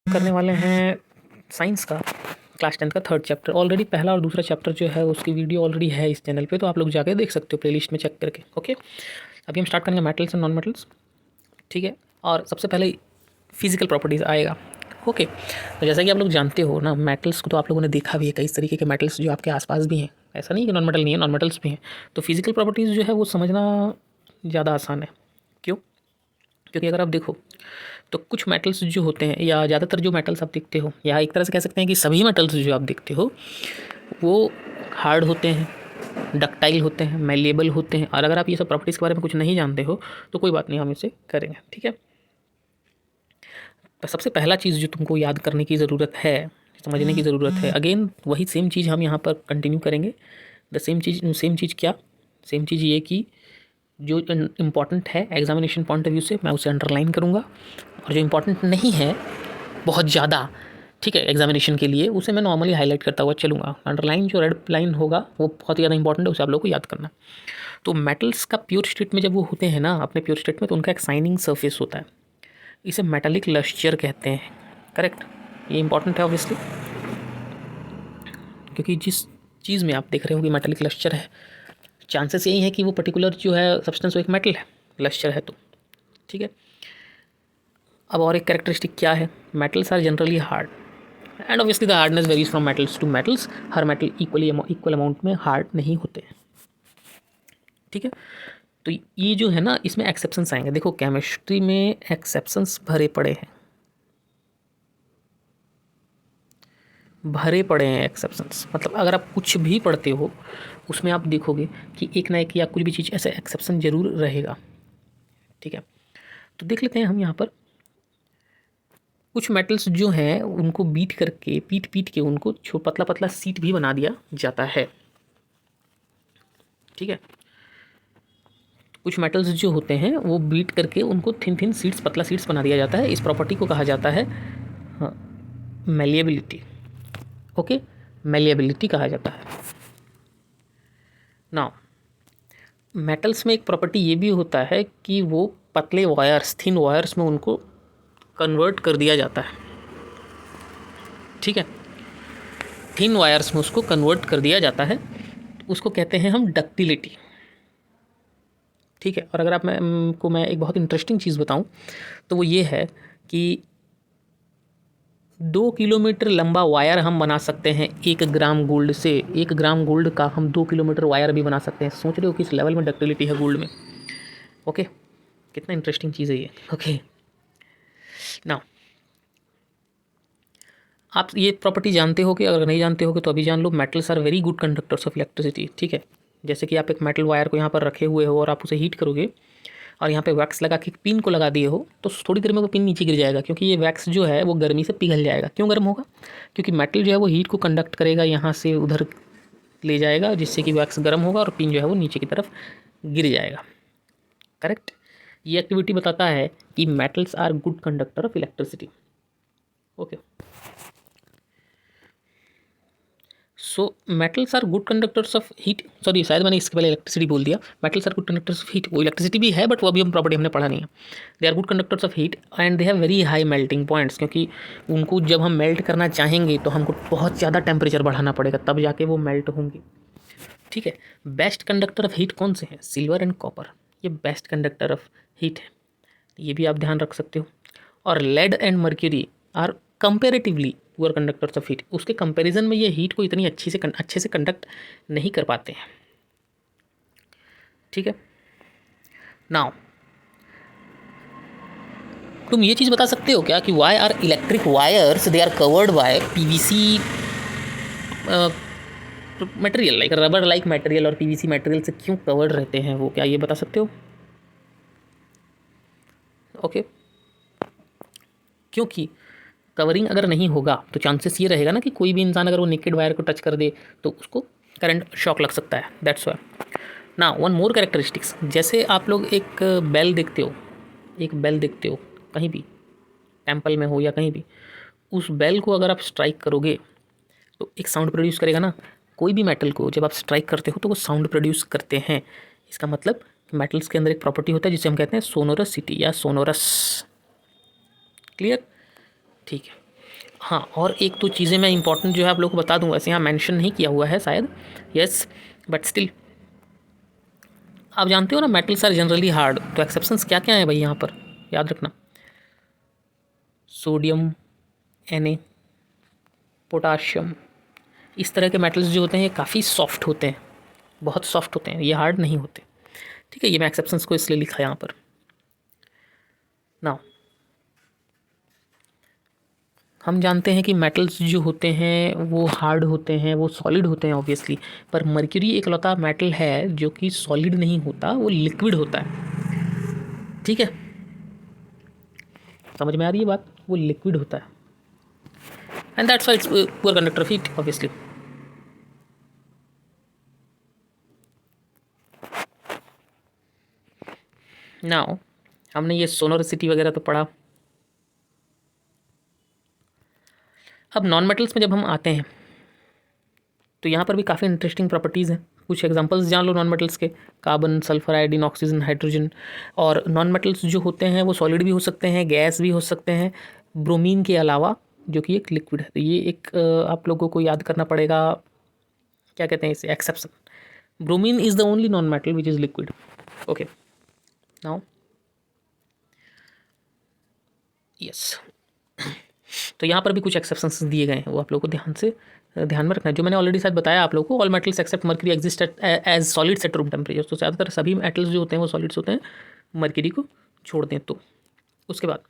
करने वाले हैं साइंस का क्लास 10 का 3rd चैप्टर। ऑलरेडी पहला और दूसरा चैप्टर जो है उसकी वीडियो ऑलरेडी है इस चैनल पे, तो आप लोग जाके देख सकते हो प्लेलिस्ट में चेक करके। ओके, अभी हम स्टार्ट करेंगे मेटल्स एंड नॉन मेटल्स। ठीक है, और सबसे पहले फिजिकल प्रॉपर्टीज़ आएगा। ओके, तो जैसा कि आप लोग जानते हो ना, मेटल्स को तो आप लोगों ने देखा भी है, कई तरीके के मेटल्स जो आपके आसपास भी हैं। ऐसा नहीं कि नॉन मेटल नहीं है, नॉन मेटल्स भी हैं। तो फिजिकल प्रॉपर्टीज़ जो है वो समझना ज़्यादा आसान है। क्यों? क्योंकि अगर आप देखो तो कुछ मेटल्स जो होते हैं, या ज़्यादातर जो मेटल्स आप देखते हो, या एक तरह से कह सकते हैं कि सभी मेटल्स जो आप देखते हो वो हार्ड होते हैं, डक्टाइल होते हैं, मैलिएबल होते हैं। और अगर आप ये सब प्रॉपर्टीज़ के बारे में कुछ नहीं जानते हो तो कोई बात नहीं, हम इसे करेंगे। ठीक है, तो सबसे पहला चीज़ जो तुमको याद करने की ज़रूरत है, समझने की ज़रूरत है, अगेन वही सेम चीज़ हम यहाँ पर कंटिन्यू करेंगे। द सेम चीज़ क्या? सेम चीज़ ये कि जो इम्पॉर्टेंट है एग्जामिनेशन पॉइंट ऑफ व्यू से, मैं उसे अंडरलाइन करूँगा, और जो इम्पॉर्टेंट नहीं है बहुत ज़्यादा, ठीक है, एग्जामिनेशन के लिए, उसे मैं नॉर्मली हाईलाइट करता हुआ चलूँगा। अंडरलाइन जो रेड लाइन होगा वो बहुत ही ज़्यादा इंपॉर्टेंट है, उसे आप लोगों को याद करना। तो मेटल्स का प्योर स्टेट में जब वो होते हैं ना, अपने प्योर स्टेट में, तो उनका एक शाइनिंग सरफेस होता है, इसे मेटालिक लस्चर कहते हैं। करेक्ट, ये इंपॉर्टेंट है ऑब्वियसली, क्योंकि जिस चीज़ में आप देख रहे हो कि मेटालिक लस्चर है, चांसेस यही है कि वो पर्टिकुलर जो है सब्सटेंस वो एक मेटल है, लस्चर है तो। ठीक है, अब और एक कैरेक्टरिस्टिक क्या है? Metals are generally hard and obviously the hardness varies from metals to metals. हर मेटल इक्वल अमाउंट में हार्ड नहीं होते हैं। ठीक है, तो ये जो है ना, इसमें एक्सेप्शंस आएंगे। देखो केमिस्ट्री में एक्सेप्शंस भरे पड़े हैं, भरे पड़े हैं एक्सेप्शंस। मतलब अगर आप कुछ भी पढ़ते हो उसमें आप देखोगे कि एक ना एक या कुछ भी चीज़ ऐसे एक्सेप्शन जरूर रहेगा। ठीक है, तो देख लेते हैं हम यहाँ पर कुछ मेटल्स जो हैं उनको बीट करके, पीट के उनको पतला पतला सीट भी बना दिया जाता है। ठीक है, कुछ मेटल्स जो होते हैं वो बीट करके उनको थिन सीट्स, पतला सीट्स बना दिया जाता है। इस प्रॉपर्टी को कहा जाता है मैलिएबिलिटी। ओके, मैलिएबिलिटी कहा जाता है। नाउ मेटल्स में एक प्रॉपर्टी ये भी होता है कि वो पतले वायर्स, थिन वायर्स में उनको कन्वर्ट कर दिया जाता है। ठीक है, थिन वायर्स में उसको कन्वर्ट कर दिया जाता है, उसको कहते हैं हम डक्टिलिटी। ठीक है, और अगर आप मैं एक बहुत इंटरेस्टिंग चीज़ बताऊं तो वो ये है कि 2 किलोमीटर लंबा वायर हम बना सकते हैं 1 ग्राम गोल्ड से। 1 ग्राम गोल्ड का हम 2 किलोमीटर वायर भी बना सकते हैं। सोच रहे हो किस लेवल में डक्टिलिटी है गोल्ड में? ओके, कितना इंटरेस्टिंग चीज़ है ये। ओके, नाउ आप ये प्रॉपर्टी जानते हो कि अगर नहीं जानते हो तो अभी जान लो। Metals are very good conductors of electricity. ठीक है, जैसे कि आप एक मेटल वायर को यहाँ पर रखे हुए हो और आप उसे हीट करोगे और यहाँ पे वैक्स लगा के पिन को लगा दिए हो, तो थोड़ी देर में वो पिन नीचे गिर जाएगा, क्योंकि ये वैक्स जो है वो गर्मी से पिघल जाएगा। क्यों गर्म होगा? क्योंकि मेटल जो है वो हीट को कंडक्ट करेगा, यहाँ से उधर ले जाएगा, जिससे कि वैक्स गर्म होगा और पिन जो है वो नीचे की तरफ गिर जाएगा। करेक्ट, ये एक्टिविटी बताता है कि metals are good conductor of electricity. Okay, so metals are good conductors of heat. Sorry, शायद मैंने इसके पहले इलेक्ट्रिसिटी बोल दिया। Metals are good conductors of heat, वो इलेक्ट्रिसिटी भी है बट वो अभी हम प्रॉपर्टी हमने पढ़ा नहीं है। They are good conductors of heat and they have very high melting points, क्योंकि उनको जब हम मेल्ट करना चाहेंगे तो हमको बहुत ज़्यादा टेम्परेचर बढ़ाना पड़ेगा, तब जाके वो मेल्ट होंगे। ठीक है, बेस्ट कंडक्टर ऑफ हीट कौन से हैं? सिल्वर एंड कॉपर, ये बेस्ट कंडक्टर ऑफ हीट है, ये भी आप ध्यान रख सकते हो। और lead and mercury are comparatively poor conductors of heat, उसके कंपैरिजन में ये हीट को इतनी अच्छे से कंडक्ट नहीं कर पाते हैं। ठीक है, नाउ तुम ये चीज़ बता सकते हो क्या कि why are electric wires they are covered by PVC material, like rubber like material, और पीवीसी मटेरियल से क्यों कवर्ड रहते हैं वो, क्या ये बता सकते हो? ओके, क्योंकि कवरिंग अगर नहीं होगा तो चांसेस ये रहेगा ना कि कोई भी इंसान अगर वो नेकेड वायर को टच कर दे तो उसको करंट शॉक लग सकता है। That's why. ना वन मोर कैरेक्टरिस्टिक्स, जैसे आप लोग एक बेल देखते हो, एक बेल देखते हो कहीं भी, टेम्पल में हो या कहीं भी, उस बेल को अगर आप स्ट्राइक करोगे तो एक साउंड प्रोड्यूस करेगा ना। कोई भी मेटल को जब आप स्ट्राइक करते हो तो वो साउंड प्रोड्यूस करते हैं। इसका मतलब मेटल्स के अंदर एक प्रॉपर्टी होता है जिसे हम कहते हैं सोनोरसिटी या सोनोरस। क्लियर? ठीक है, हाँ, और एक दो चीज़ें मैं इंपॉर्टेंट जो है आप लोगों को बता दूँ, वैसे यहाँ मेंशन नहीं किया हुआ है शायद, यस, बट स्टिल आप जानते हो ना मेटल्स आर जनरली हार्ड, तो एक्सेप्शंस क्या क्या हैं भाई यहाँ पर याद रखना। सोडियम, Na, पोटाशियम, इस तरह के मेटल्स जो होते हैं ये काफ़ी सॉफ्ट होते हैं, बहुत सॉफ्ट होते हैं, ये हार्ड नहीं होते। ठीक है, ये मैं एक्सेप्शंस को इसलिए लिखा यहाँ पर। नाउ हम जानते हैं कि मेटल्स जो होते हैं वो हार्ड होते हैं, वो सॉलिड होते हैं ऑब्वियसली, पर मर्क्यूरी एकलौता मेटल है जो कि सॉलिड नहीं होता, वो लिक्विड होता है। ठीक है, समझ में आ रही है बात, वो लिक्विड होता है, and that's why it's poor conductor of heat obviously. Now हमने ये सोनोरिसिटी वगैरह तो पढ़ा। अब नॉन मेटल्स में जब हम आते हैं तो यहाँ पर भी काफ़ी इंटरेस्टिंग प्रॉपर्टीज़ हैं। कुछ एग्जांपल्स जान लो नॉन मेटल्स के, carbon, sulphur, iodine, oxygen, hydrogen. और नॉन मेटल्स जो होते हैं वो सॉलिड भी हो सकते हैं, गैस भी हो सकते हैं, ब्रोमीन के अलावा, जो कि एक लिक्विड है। तो ये एक आप लोगों को याद करना पड़ेगा, क्या कहते हैं इसे, exception. Bromine is the only non metal which is liquid. Okay, now yes, तो यहाँ पर भी कुछ एक्सेप्शंस दिए गए हैं, वो आप लोगों को ध्यान में रखना है। जो मैंने ऑलरेडी शायद बताया आप लोगों को, all metals except mercury exist as solids at room temperature. तो ज़्यादातर सभी मेटल्स जो होते हैं वो सॉलिड्स होते हैं, मर्क्यूरी को छोड़ दें तो। उसके बाद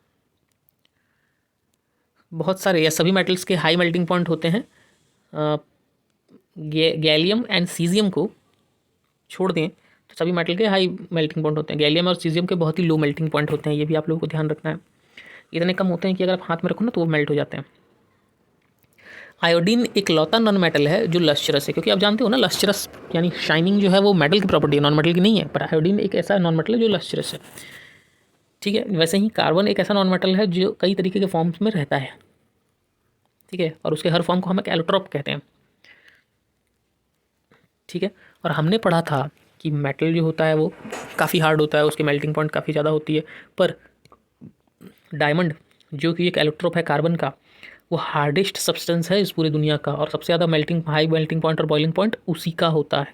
बहुत सारे या सभी मेटल्स के हाई मेल्टिंग पॉइंट होते हैं। गैलियम एंड सीजियम को छोड़ दें तो सभी मेटल के हाई मेल्टिंग पॉइंट होते हैं। गैलियम और सीजियम के बहुत ही लो मेल्टिंग पॉइंट होते हैं, ये भी आप लोगों को ध्यान रखना है। इतने कम होते हैं कि अगर आप हाथ में रखो ना तो वो मेल्ट हो जाते हैं। आयोडीन एक लौता नॉन मेटल है जो लस्चरस है, क्योंकि आप जानते हो ना लस्चरस यानी शाइनिंग जो है वो मेटल की प्रॉपर्टी है, नॉन मेटल की नहीं है। पर आयोडीन एक ऐसा नॉन मेटल है जो लस्चरस है। ठीक है, वैसे ही कार्बन एक ऐसा नॉन मेटल है जो कई तरीके के फॉर्म्स में रहता है। ठीक है, और उसके हर फॉर्म को हम एक एलोट्रोप कहते हैं। ठीक है, और हमने पढ़ा था कि मेटल जो होता है वो काफ़ी हार्ड होता है, उसकी मेल्टिंग पॉइंट काफ़ी ज़्यादा होती है। पर डायमंड जो कि एक एलोट्रोप है कार्बन का, वो हार्डेस्ट सब्सटेंस है इस पूरी दुनिया का, और सबसे ज़्यादा हाई मेल्टिंग पॉइंट और बॉइलिंग पॉइंट उसी का होता है।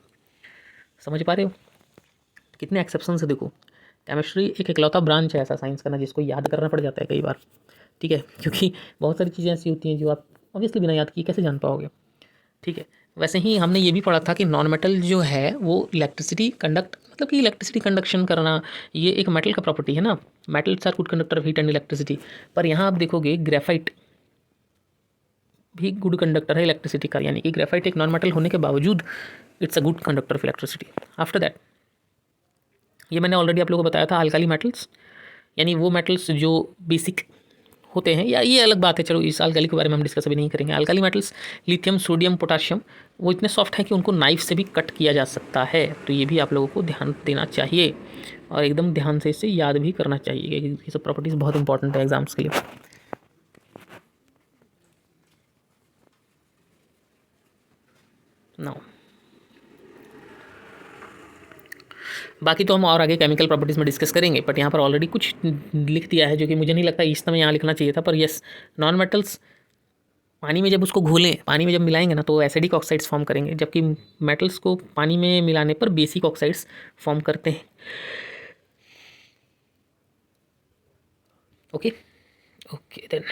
समझ पा रहे हो कितने एक्सेप्शन है। देखो, केमिस्ट्री एक इकलौता ब्रांच है ऐसा साइंस का ना जिसको याद करना पड़ जाता है कई बार। ठीक है, क्योंकि बहुत सारी चीज़ें ऐसी होती हैं जो आप ऑब्वियसली बिना याद किए कैसे जान पाओगे। ठीक है, वैसे ही हमने ये भी पढ़ा था कि नॉन मेटल जो है वो इलेक्ट्रिसिटी कंडक्ट, मतलब कि इलेक्ट्रिसिटी कंडक्शन करना, ये एक मेटल का प्रॉपर्टी है ना। Metals are good conductor of heat and electricity. पर यहाँ आप देखोगे ग्रेफाइट भी गुड कंडक्टर है इलेक्ट्रिसिटी का, यानी कि ग्रेफाइट एक नॉन मेटल होने के बावजूद it's a good conductor of electricity. After that ये मैंने ऑलरेडी आप लोगों को बताया था, अल्काली मेटल्स, यानी वो मेटल्स जो बेसिक होते हैं, या ये अलग बात है, चलो इस अल्काली के बारे में हम डिस्कस अभी नहीं करेंगे। Alkali metals lithium, sodium, potassium, वो इतने सॉफ्ट हैं कि उनको नाइफ से भी कट किया जा सकता है। तो ये भी आप लोगों को ध्यान देना चाहिए और एकदम ध्यान से इसे याद भी करना चाहिए, क्योंकि ये सब प्रॉपर्टीज़ बहुत इंपॉर्टेंट है एग्जाम्स के लिए। नाउ बाकी तो हम और आगे केमिकल प्रॉपर्टीज़ में डिस्कस करेंगे, बट यहाँ पर ऑलरेडी कुछ लिख दिया है जो कि मुझे नहीं लगता इस समय यहाँ लिखना चाहिए था। पर यस, नॉन मेटल्स पानी में जब उसको घोलें, पानी में जब मिलाएंगे ना तो एसिडिक ऑक्साइड्स फॉर्म करेंगे, जबकि मेटल्स को पानी में मिलाने पर बेसिक ऑक्साइड्स फॉर्म करते हैं। ओके ओके देन,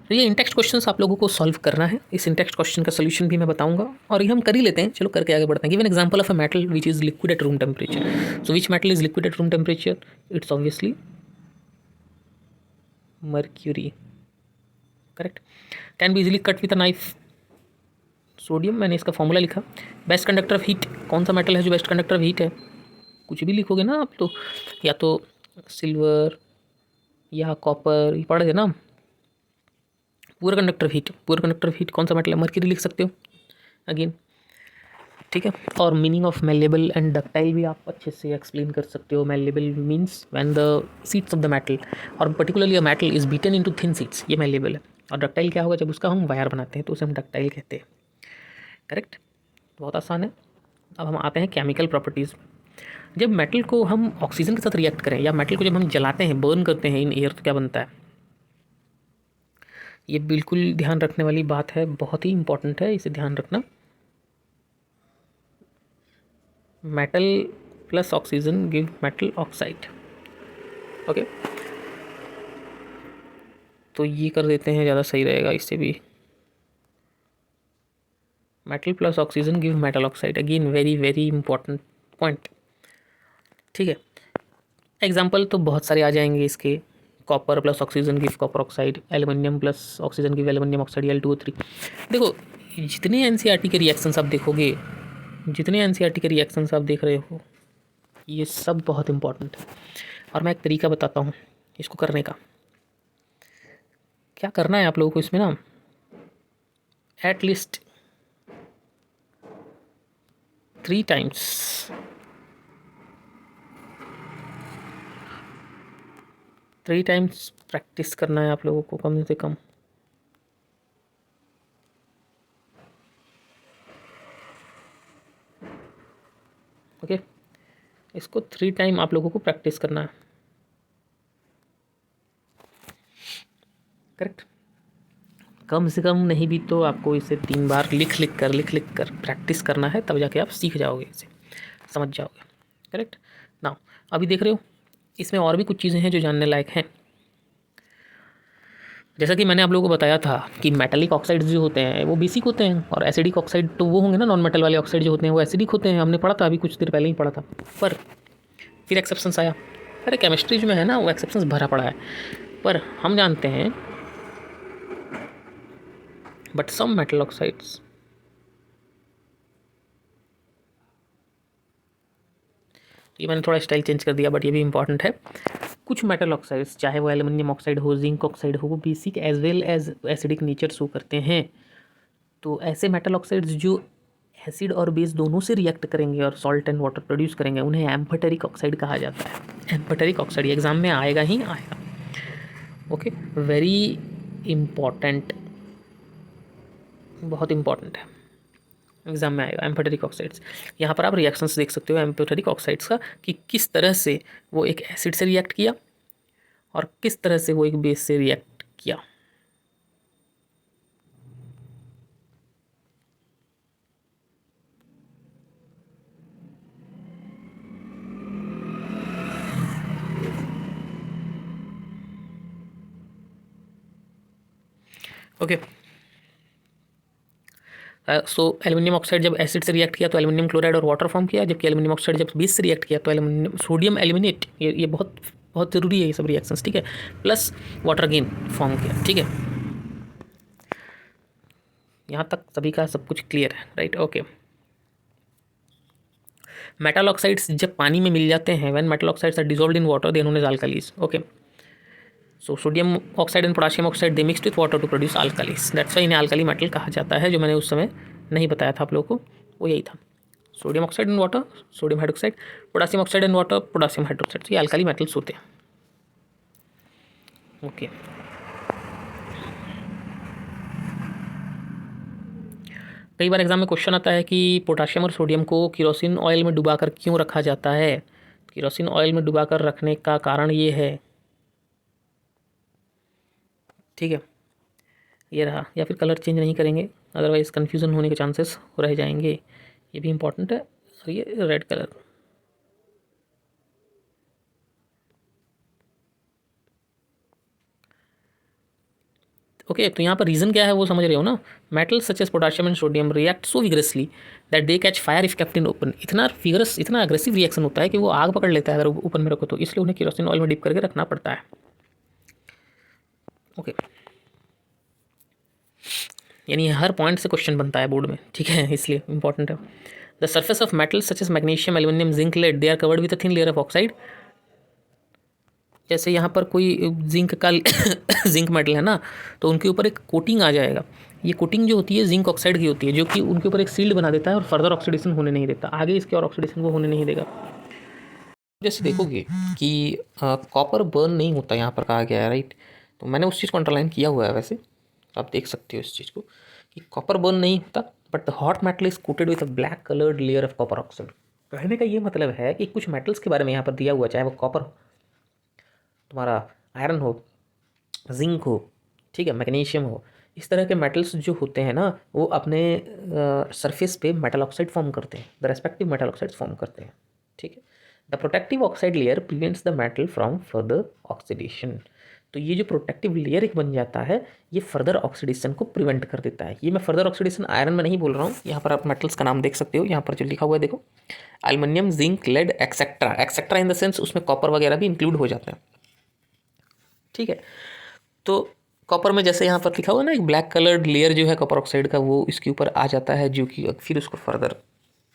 तो ये इंटेक्स्ट क्वेश्चंस आप लोगों को सॉल्व करना है। इस इंटेक्स्ट क्वेश्चन का सोल्यूशन भी मैं बताऊंगा, और ये हम कर ही लेते हैं। चलो करके आगे बढ़ते हैं। Give an example of a metal which is liquid at room temperature. So which metal is liquid at room temperature? It's obviously mercury, correct. Can be easily cut with a knife, sodium, मैंने इसका formula लिखा। Best conductor of heat, कौन सा metal है जो best conductor of heat है? कुछ भी लिखोगे ना आप तो, या तो सिल्वर या कॉपर, ये पढ़ ना। पूरा कंडक्टर ऑफ हीट, पूरा कंडक्टर ऑफ हीट कौन सा मेटल है? मर्क्यूरी लिख सकते हो अगेन। ठीक है, और meaning of malleable and ductile भी आप अच्छे से एक्सप्लेन कर सकते हो। Malleable means when the sheets of the metal और particularly a metal is beaten into thin sheets, ये मेलेबल है। और डक्टाइल क्या होगा? जब उसका हम वायर बनाते हैं तो उसे हम डक्टाइल कहते हैं, करेक्ट। बहुत आसान है। अब हम आते हैं केमिकल प्रॉपर्टीज़। जब मेटल को हम ऑक्सीजन के साथ रिएक्ट करें, या मेटल को जब हम जलाते हैं, बर्न करते हैं इन एयर, तो क्या बनता है? ये बिल्कुल ध्यान रखने वाली बात है, बहुत ही इंपॉर्टेंट है, इसे ध्यान रखना। Metal plus oxygen give metal oxide. Okay, तो ये कर देते हैं, ज़्यादा सही रहेगा इससे भी। Metal plus oxygen give metal oxide, again very very important point. ठीक है, एग्जाम्पल तो बहुत सारे आ जाएंगे इसके। Copper plus oxygen give copper oxide, aluminium plus oxygen give aluminium oxide, Al2O3। देखो, जितने एनसीईआरटी के रिएक्शंस आप देखोगे, जितने एनसीईआरटी के रिएक्शंस आप देख रहे हो, ये सब बहुत इंपॉर्टेंट है। और मैं एक तरीका बताता हूँ इसको करने का। क्या करना है आप लोगों को इसमें ना, एटलीस्ट 3 टाइम्स प्रैक्टिस करना है आप लोगों को, कम से कम। ओके, इसको 3 टाइम आप लोगों को प्रैक्टिस करना है, करेक्ट। कम से कम नहीं भी तो आपको इसे 3 बार लिख लिख कर प्रैक्टिस करना है, तब जाके आप सीख जाओगे, इसे समझ जाओगे, करेक्ट ना। अभी देख रहे हो, इसमें और भी कुछ चीज़ें हैं जो जानने लायक हैं। जैसा कि मैंने आप लोगों को बताया था कि मेटालिक ऑक्साइड्स जो होते हैं वो बेसिक होते हैं, और एसिडिक ऑक्साइड तो वो होंगे ना, नॉन मेटल वाले ऑक्साइड जो होते हैं वो एसिडिक होते हैं। हमने पढ़ा था, अभी कुछ देर पहले ही पढ़ा था। पर फिर एक्सेप्शंस आया। अरे केमिस्ट्री जो में है ना, वो एक्सेप्शंस भरा पड़ा है, पर हम जानते हैं बट सम मेटल ऑक्साइड्स, ये मैंने थोड़ा स्टाइल चेंज कर दिया, बट ये भी इंपॉर्टेंट है। कुछ मेटल ऑक्साइड्स, चाहे वो एल्युमिनियम ऑक्साइड हो, जिंक ऑक्साइड हो, वो basic as well as acidic nature show करते हैं। तो ऐसे मेटल ऑक्साइड्स जो एसिड और बेस दोनों से रिएक्ट करेंगे और सॉल्ट एंड वाटर प्रोड्यूस करेंगे, उन्हें एम्फोटेरिक ऑक्साइड कहा जाता है। एम्फोटेरिक ऑक्साइड एग्जाम में आएगा ही आएगा। ओके, वेरी इम्पॉर्टेंट, बहुत इम्पॉर्टेंट है, एग्जाम में आएगा एम्फोटेरिक ऑक्साइड्स। यहाँ पर आप रिएक्शंस देख सकते हो एम्फोटेरिक ऑक्साइड्स का, कि किस तरह से वो एक एसिड से रिएक्ट किया और किस तरह से वो एक बेस से रिएक्ट किया। ओके, सो एल्युमिनियम ऑक्साइड जब एसिड से रिएक्ट किया तो एल्युमिनियम क्लोराइड और वाटर फॉर्म किया, जबकि एल्युमिनियम ऑक्साइड जब बेस से रिएक्ट किया तो एल्युमिनियम सोडियम एल्यूमिनेट, ये बहुत बहुत ज़रूरी है ये सब रिएक्शंस, ठीक है, प्लस वाटर अगेन फॉर्म किया। ठीक है, यहाँ तक सभी का सब कुछ क्लियर है, राइट। ओके, मेटल ऑक्साइड्स जब पानी में मिल जाते हैं, when metal oxides are dissolved in water they known as alkalis. Okay, so sodium oxide and potassium oxide they mixed with water to produce alkalis, that's why इन्हें alkali metal कहा जाता है। जो मैंने उस समय नहीं बताया था आप लोगों को, वो यही था। Sodium oxide and water, sodium hydroxide, potassium oxide and water, potassium hydroxide, ये अल्काली मेटल्स होते हैं। ओके, कई बार एग्जाम में क्वेश्चन आता है कि पोटाशियम और सोडियम को केरोसिन ऑयल में डुबाकर क्यों रखा जाता है। केरोसिन ऑयल में डुबाकर रखने का कारण ये है, ठीक है, ये रहा, या फिर कलर चेंज नहीं करेंगे, अदरवाइज कन्फ्यूज़न होने के चांसेस रह जाएंगे। ये भी इंपॉर्टेंट है। और ये रेड कलर, ओके, तो यहाँ पर रीज़न क्या है वो समझ रहे हो ना। Metal such as potassium and sodium react so vigorously that they catch fire if kept in open. इतना विग्रस, इतना अग्रेसिव रिएक्शन होता है कि वो आग पकड़ लेता है अगर ओपन में रखो तो, इसलिए उन्हें केरोसिन ऑयल में डिप करके रखना पड़ता है। ओके, यानी हर पॉइंट से क्वेश्चन बनता है बोर्ड में, ठीक है, इसलिए इंपॉर्टेंट है। The surface of metal such as magnesium, aluminium, zinc, lead, they are covered with a thin layer of oxide. जैसे यहाँ पर कोई जिंक का जिंक मेटल है ना, तो उनके ऊपर एक कोटिंग आ जाएगा। ये कोटिंग जो होती है जिंक ऑक्साइड की होती है, जो कि उनके ऊपर एक सील्ड बना देता है और फर्दर ऑक्सीडेशन होने नहीं देता, आगे इसके और ऑक्सीडेशन को होने नहीं देगा। जैसे देखोगे कि कॉपर बर्न नहीं होता, यहाँ पर कहा गया है, राइट। तो मैंने उस चीज़ को अंडरलाइन किया हुआ है, वैसे तो आप देख सकते हो इस चीज़ को कि कॉपर बर्न नहीं होता, but the hot metal is coated with a black coloured layer of copper oxide. कहने का ये मतलब है कि कुछ मेटल्स के बारे में यहाँ पर दिया हुआ, चाहे वो कॉपर, तुम्हारा आयरन हो, जिंक हो, ठीक है, मैग्नीशियम हो, इस तरह के मेटल्स जो होते हैं ना वो अपने सरफेस पे मेटल ऑक्साइड फॉर्म करते हैं, the respective metal oxides form करते हैं। ठीक है, the protective oxide layer prevents the metal from further oxidation. तो ये जो प्रोटेक्टिव लेयर एक बन जाता है ये फर्दर ऑक्सीडेशन को प्रिवेंट कर देता है। ये मैं फर्दर ऑक्सीडेशन आयरन में नहीं बोल रहा हूँ, यहाँ पर आप मेटल्स का नाम देख सकते हो, यहाँ पर जो लिखा हुआ है देखो, aluminium, zinc, lead, etcetera. Etcetera in the sense उसमें कॉपर वगैरह भी इंक्लूड हो जाते हैं। ठीक है, तो कॉपर में जैसे यहाँ पर लिखा हुआ है ना एक ब्लैक कलर्ड लेयर जो है कॉपर ऑक्साइड का, वो इसके ऊपर आ जाता है जो कि फिर उसको फर्दर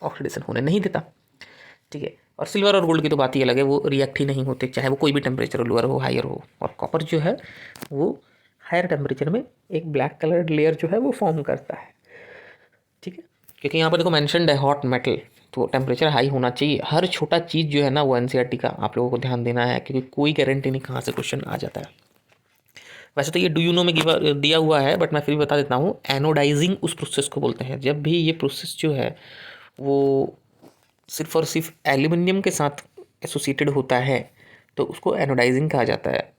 ऑक्सीडेशन होने नहीं देता। ठीक है, और सिल्वर और गोल्ड की तो बात ही अलग है, वो रिएक्ट ही नहीं होते, चाहे वो कोई भी टेम्परेचर लोअर हो हायर हो। और कॉपर जो है वो हायर टेम्परेचर में एक ब्लैक कलर्ड लेयर जो है वो फॉर्म करता है। ठीक है, क्योंकि यहाँ पर देखो मैंशनड है हॉट मेटल, तो टेम्परेचर हाई होना चाहिए। हर छोटा चीज़ जो है ना वो एनसीईआरटी का आप लोगों को ध्यान देना है, क्योंकि कोई गारंटी नहीं कहाँ से क्वेश्चन आ जाता है। वैसे तो ये डू यू नो में दिया हुआ है, बट मैं फिर भी बता देता हूँ। एनोडाइजिंग उस प्रोसेस को बोलते हैं, जब भी ये प्रोसेस जो है वो सिर्फ और सिर्फ एल्यूमिनियम के साथ एसोसिएटेड होता है तो उसको एनोडाइजिंग कहा जाता है।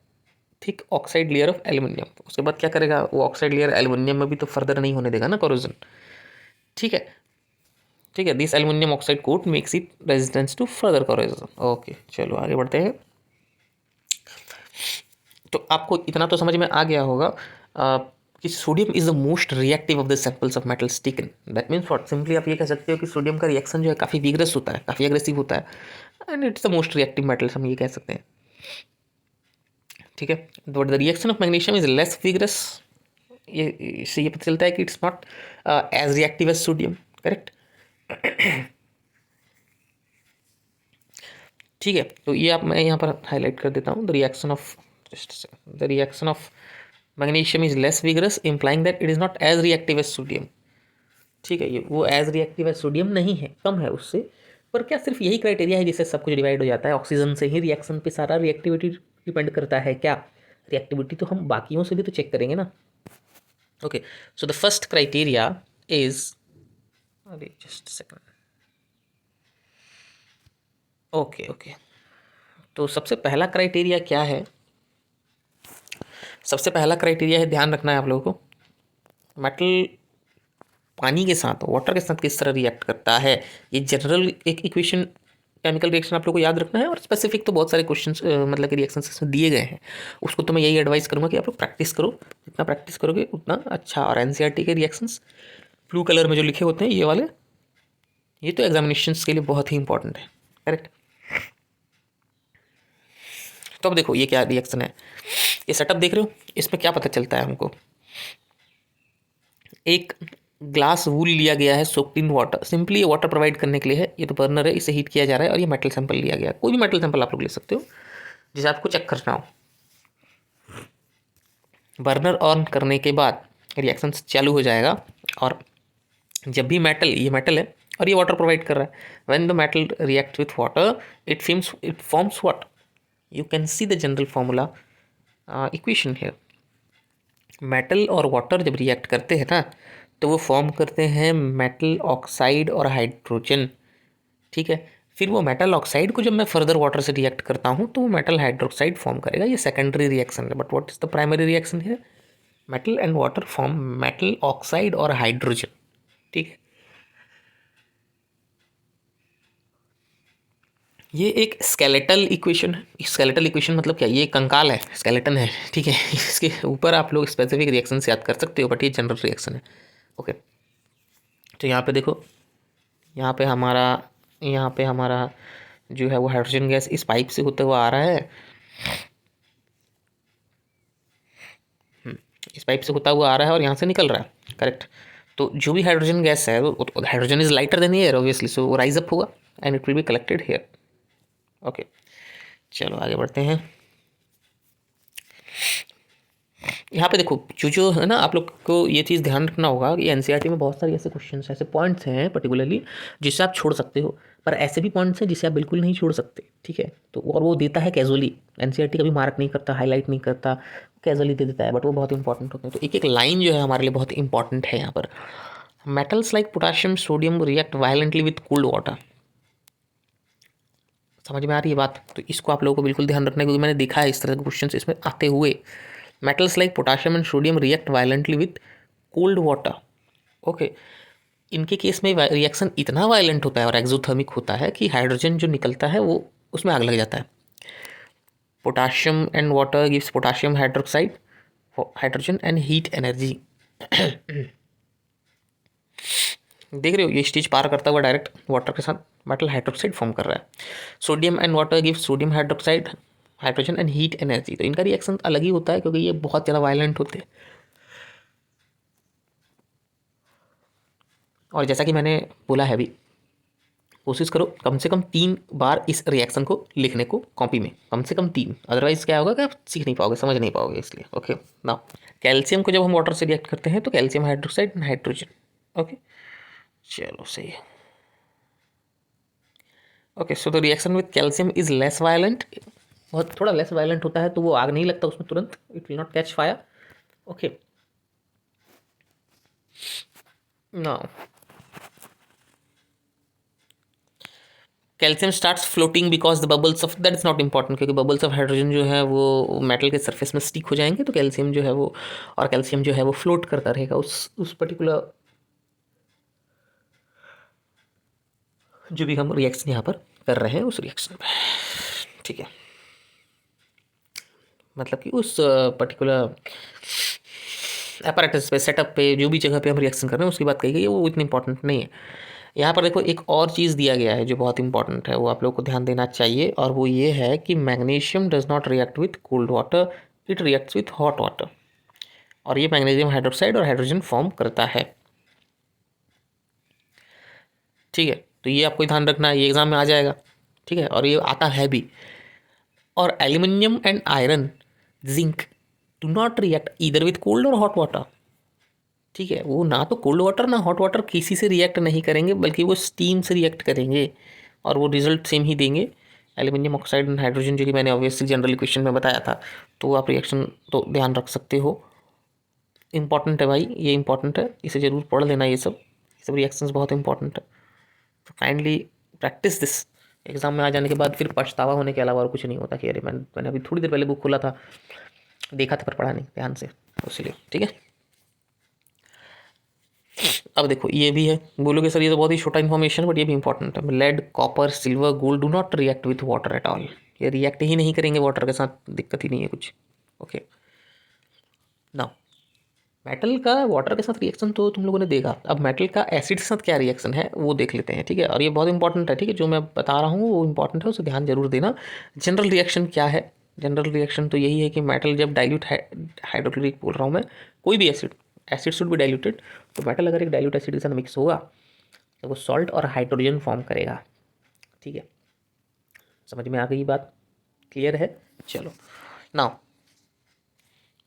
ठीक, ऑक्साइड लेयर ऑफ एल्यूमिनियम, उसके बाद क्या करेगा वो ऑक्साइड लेयर एल्यूमिनियम में भी तो फर्दर नहीं होने देगा ना कोरोजन। ठीक है, ठीक है, this aluminium oxide coat makes it resistance to further corrosion. Okay, चलो आगे बढ़ते हैं। तो आपको इतना तो समझ में आ गया होगा कि sodium is the most reactive of the samples of metals taken. That means what, simply आप ये कह सकते हो कि सोडियम का रिएक्शन जो है काफ़ी विग्रस होता है, काफ़ी एग्रेसिव होता है, and it's the most reactive metals, हम ये कह सकते हैं। ठीक है, but the reaction of magnesium is less vigorous. ये इससे ये पता चलता है कि it's not as reactive as sodium. Correct. ठीक है, तो ये आप मैं यहाँ पर हाईलाइट कर देता हूँ। The reaction of magnesium is less vigorous, implying that it is not as reactive as sodium. ठीक है, ये वो एज रिएक्टिव एज सोडियम नहीं है, कम है उससे। पर क्या सिर्फ यही क्राइटेरिया है जिससे सब कुछ डिवाइड हो जाता है? ऑक्सीजन से ही रिएक्शन पे सारा रिएक्टिविटी डिपेंड करता है क्या? रिएक्टिविटी तो हम बाकियों से भी तो चेक करेंगे ना। Okay, so the first criteria is, अरे जस्ट सेकंड, ओके ओके, तो सबसे पहला क्राइटेरिया क्या है? सबसे पहला क्राइटेरिया है, ध्यान रखना है आप लोगों को, मेटल पानी के साथ, वाटर के साथ किस तरह रिएक्ट करता है। ये जनरल एक इक्वेशन, केमिकल रिएक्शन आप लोगों को याद रखना है, और स्पेसिफिक तो बहुत सारे क्वेश्चंस मतलब कि रिएक्शंस इसमें दिए गए हैं। उसको तो मैं यही एडवाइस करूँगा कि आप लोग प्रैक्टिस करो, जितना प्रैक्टिस करोगे उतना अच्छा। और एनसीईआरटी के रिएक्शंस ब्लू कलर में जो लिखे होते हैं ये वाले, ये तो एग्जामिनेशंस के लिए बहुत ही इंपॉर्टेंट है। करेक्ट। तो अब देखो ये क्या रिएक्शन है, ये सेटअप देख रहे हो, इसमें क्या पता चलता है हमको? एक ग्लास वूल लिया गया है सोक्ड इन वाटर, सिंपली ये वाटर प्रोवाइड करने के लिए है। ये तो बर्नर है, इसे हीट किया जा रहा है, और ये मेटल सैंपल लिया गया है। कोई भी मेटल सैंपल आप लोग ले सकते हो जिसे आपको चेक करना हो। बर्नर ऑन करने के बाद रिएक्शन चालू हो जाएगा, और जब भी मेटल, ये मेटल है और ये वाटर प्रोवाइड कर रहा है, when the metal react with water it forms what, you can see the general formula equation है। मेटल और वाटर जब रिएक्ट करते हैं ना तो वो फॉर्म करते हैं मेटल ऑक्साइड और हाइड्रोजन। ठीक है, फिर वो मेटल ऑक्साइड को जब मैं फर्दर वाटर से रिएक्ट करता हूँ तो वो मेटल हाइड्रोक्साइड फॉर्म करेगा। ये सेकेंडरी रिएक्शन है, but what is the primary reaction है? Metal and water form metal oxide और हाइड्रोजन। ठीक है, ये एक स्केलेटल इक्वेशन है। स्केलेटल इक्वेशन मतलब क्या? ये कंकाल है, स्केलेटन है। ठीक है, इसके ऊपर आप लोग स्पेसिफिक रिएक्शन से याद कर सकते हो, बट ये जनरल रिएक्शन है। ओके, तो यहाँ पे देखो, यहाँ पे हमारा जो है वो हाइड्रोजन गैस इस पाइप से होते हुए आ रहा है। इस पाइप से होता हुआ आ रहा है और यहाँ से निकल रहा है। करेक्ट। तो जो भी हाइड्रोजन गैस है, hydrogen is lighter than air obviously, so वो राइज अप होगा and it will be collected here. Okay, चलो आगे बढ़ते हैं। यहाँ पे देखो जो है ना, आप लोग को ये चीज़ ध्यान रखना होगा कि एनसीईआरटी में बहुत सारे ऐसे क्वेश्चंस, ऐसे पॉइंट्स हैं पर्टिकुलरली जिससे आप छोड़ सकते हो, पर ऐसे भी पॉइंट्स हैं जिसे आप बिल्कुल नहीं छोड़ सकते। ठीक है, तो और वो देता है कैजुअली, एनसीईआरटी कभी मार्क नहीं करता, हाईलाइट नहीं करता, कैजुअली दे देता है, बट वो बहुत इंपॉर्टेंट होते हैं। तो एक एक लाइन जो है हमारे लिए बहुत इंपॉर्टेंट है यहाँ पर। Metals like potassium sodium react violently with cold water. समझ में आ रही है बात? तो इसको आप लोगों को बिल्कुल ध्यान रखना है, क्योंकि मैंने देखा है इस तरह के क्वेश्चन इसमें आते हुए। Metals like potassium and sodium react violently with cold water. Okay, इनके केस में रिएक्शन इतना वायलेंट होता है और एक्सोथर्मिक होता है कि हाइड्रोजन जो निकलता है वो उसमें आग लग जाता है। Potassium and water gives potassium hydroxide, hydrogen and heat energy. देख रहे हो, ये स्टेज पार करता हुआ डायरेक्ट वाटर के साथ मेटल हाइड्रोक्साइड फॉर्म कर रहा है। Sodium and water gives sodium hydroxide, hydrogen and heat energy. तो इनका रिएक्शन अलग ही होता है क्योंकि ये बहुत ज़्यादा वायलेंट होते हैं। और जैसा कि मैंने बोला है अभी, कोशिश करो कम से कम 3 बार इस रिएक्शन को लिखने को कॉपी में, कम से कम 3, अदरवाइज क्या होगा कि आप सीख नहीं पाओगे, समझ नहीं पाओगे। इसलिए ओके नाउ, कैल्शियम को जब हम वाटर से रिएक्ट करते हैं तो calcium hydroxide and hydrogen. Okay चलो सही है। Okay so the reaction with calcium is less violent, बहुत थोड़ा लेस वायलेंट होता है, तो वो आग नहीं लगता उसमें तुरंत, it will not catch fire. Okay now calcium starts floating because the bubbles of, that is not important, क्योंकि बबल्स ऑफ हाइड्रोजन जो है वो मेटल के सरफेस में स्टिक हो जाएंगे, तो कैल्शियम जो है वो, और कैल्शियम जो है वो फ्लोट करता रहेगा उस पर्टिकुलर जो भी हम रिएक्शन यहाँ पर कर रहे हैं उस रिएक्शन में। ठीक है, मतलब कि उस पर्टिकुलर apparatus पे, सेटअप पे, जो भी जगह पे हम रिएक्शन कर रहे हैं उसकी बात कही गई है, वो इतनी इंपॉर्टेंट नहीं है। यहाँ पर देखो एक और चीज़ दिया गया है जो बहुत इंपॉर्टेंट है, वो आप लोग को ध्यान देना चाहिए, और वो ये है कि magnesium does not react with cold water, it reacts with hot water. और ये मैग्नीशियम हाइड्रोक्साइड और हाइड्रोजन फॉर्म करता है। ठीक है, तो ये आपको ध्यान रखना है, ये एग्जाम में आ जाएगा। ठीक है, और ये आता है भी। और aluminium and iron, zinc do not react either with cold और हॉट वाटर। ठीक है, वो ना तो कोल्ड वाटर ना हॉट वाटर किसी से रिएक्ट नहीं करेंगे, बल्कि वो स्टीम से रिएक्ट करेंगे और वो रिजल्ट सेम ही देंगे। एल्यूमिनियम ऑक्साइड एंड हाइड्रोजन, जो कि मैंने ऑब्वियसली जनरल इक्वेशन में बताया था, तो आप रिएक्शन तो ध्यान रख सकते हो। इंपॉर्टेंट है भाई, ये इंपॉर्टेंट है, इसे ज़रूर पढ़ लेना, ये सब रिएक्शंस बहुत इंपॉर्टेंट है। तो काइंडली प्रैक्टिस दिस। एग्जाम में आ जाने के बाद फिर पछतावा होने के अलावा और कुछ नहीं होता कि अरे मैंने अभी थोड़ी देर पहले बुक खोला था, देखा था पर पढ़ा नहीं ध्यान से, इसलिए। ठीक है, अब देखो ये भी है, बोलोगे सर ये तो बहुत ही छोटा इन्फॉर्मेशन, बट ये भी इंपॉर्टेंट है। Lead, copper, silver, gold do not react with water at all. ये रिएक्ट ही नहीं करेंगे वाटर के साथ, दिक्कत ही नहीं है कुछ। ओके नाउ, मेटल का वाटर के साथ रिएक्शन तो तुम लोगों ने देखा, अब मेटल का एसिड के साथ क्या रिएक्शन है वो देख लेते हैं। ठीक है, और ये बहुत इंपॉर्टेंट है। ठीक है, जो मैं बता रहा हूँ वो इंपॉर्टेंट है, उसे ध्यान जरूर देना। जनरल रिएक्शन क्या है? जनरल रिएक्शन तो यही है कि मेटल जब डाइल्यूट, हाइड्रोक्लोरिक बोल रहा हूँ मैं, कोई भी acid, acid should be diluted, तो मेटल अगर एक डाइल्यूट एसिड के साथ मिक्स होगा तो वो सॉल्ट और हाइड्रोजन फॉर्म करेगा। ठीक है, समझ में आ गई बात? क्लियर है? चलो नाउ,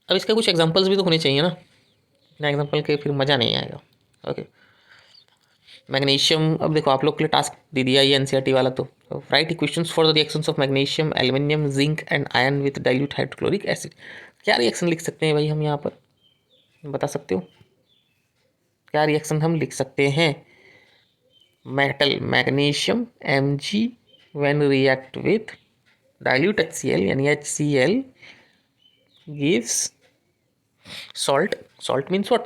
अब इसके कुछ एग्जांपल्स भी तो होने चाहिए ना, बिना एग्जांपल के फिर मज़ा नहीं आएगा। ओके, मैग्नीशियम, अब देखो आप लोग के लिए टास्क दे दिया ये एनसीईआरटी वाला, तो right equations for the reactions of magnesium, aluminium, zinc and iron with dilute hydrochloric acid. क्या रिएक्शन लिख सकते हैं भाई हम यहाँ पर, बता सकते हो? क्या रिएक्शन हम लिख सकते हैं? Metal magnesium Mg when react with dilute HCl यानी HCl gives salt, salt means what?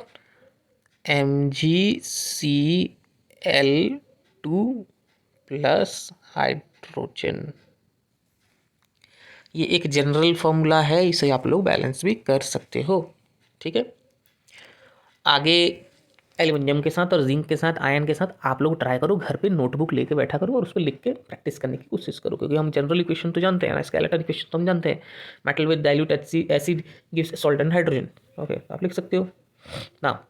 MgCl2 plus hydrogen. ये एक जनरल फॉर्मूला है, इसे आप लोग बैलेंस भी कर सकते हो। ठीक है, आगे एल्यूमिनियम के साथ और जिंक के साथ, आयन के साथ आप लोग ट्राई करो, घर पे नोटबुक लेके बैठा करो और उस पर लिख के प्रैक्टिस करने की कोशिश करो, क्योंकि हम जनरल इक्वेशन तो जानते हैं ना, स्केलेटन इक्वेशन तो हम जानते हैं। Metal with dilute acid gives salt and hydrogen. Okay, आप लिख सकते हो ना।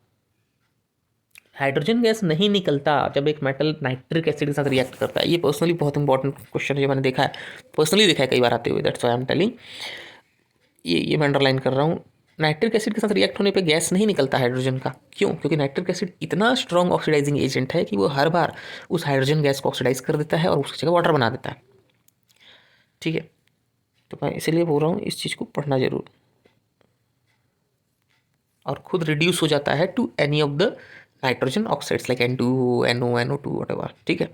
हाइड्रोजन गैस नहीं निकलता जब एक मेटल नाइट्रिक एसिड के साथ रिएक्ट करता है। ये पर्सनली बहुत इंपॉर्टेंट क्वेश्चन है, जो मैंने देखा है, पर्सनली देखा है कई बार आते हुए, that's why I am telling. ये मैं अंडरलाइन कर रहा हूँ। नाइट्रिक एसिड के साथ रिएक्ट होने पे गैस नहीं निकलता हाइड्रोजन का। क्यों? क्योंकि नाइट्रिक एसिड इतना स्ट्रॉन्ग ऑक्सीडाइजिंग एजेंट है कि वो हर बार उस हाइड्रोजन गैस को ऑक्सीडाइज कर देता है और उसकी जगह वाटर बना देता है। ठीक है, तो मैं इसीलिए बोल रहा हूँ इस चीज़ को पढ़ना जरूर, और खुद रिड्यूस हो जाता है to any of the nitrogen oxides like N2, NO, NO2 whatever. ठीक है,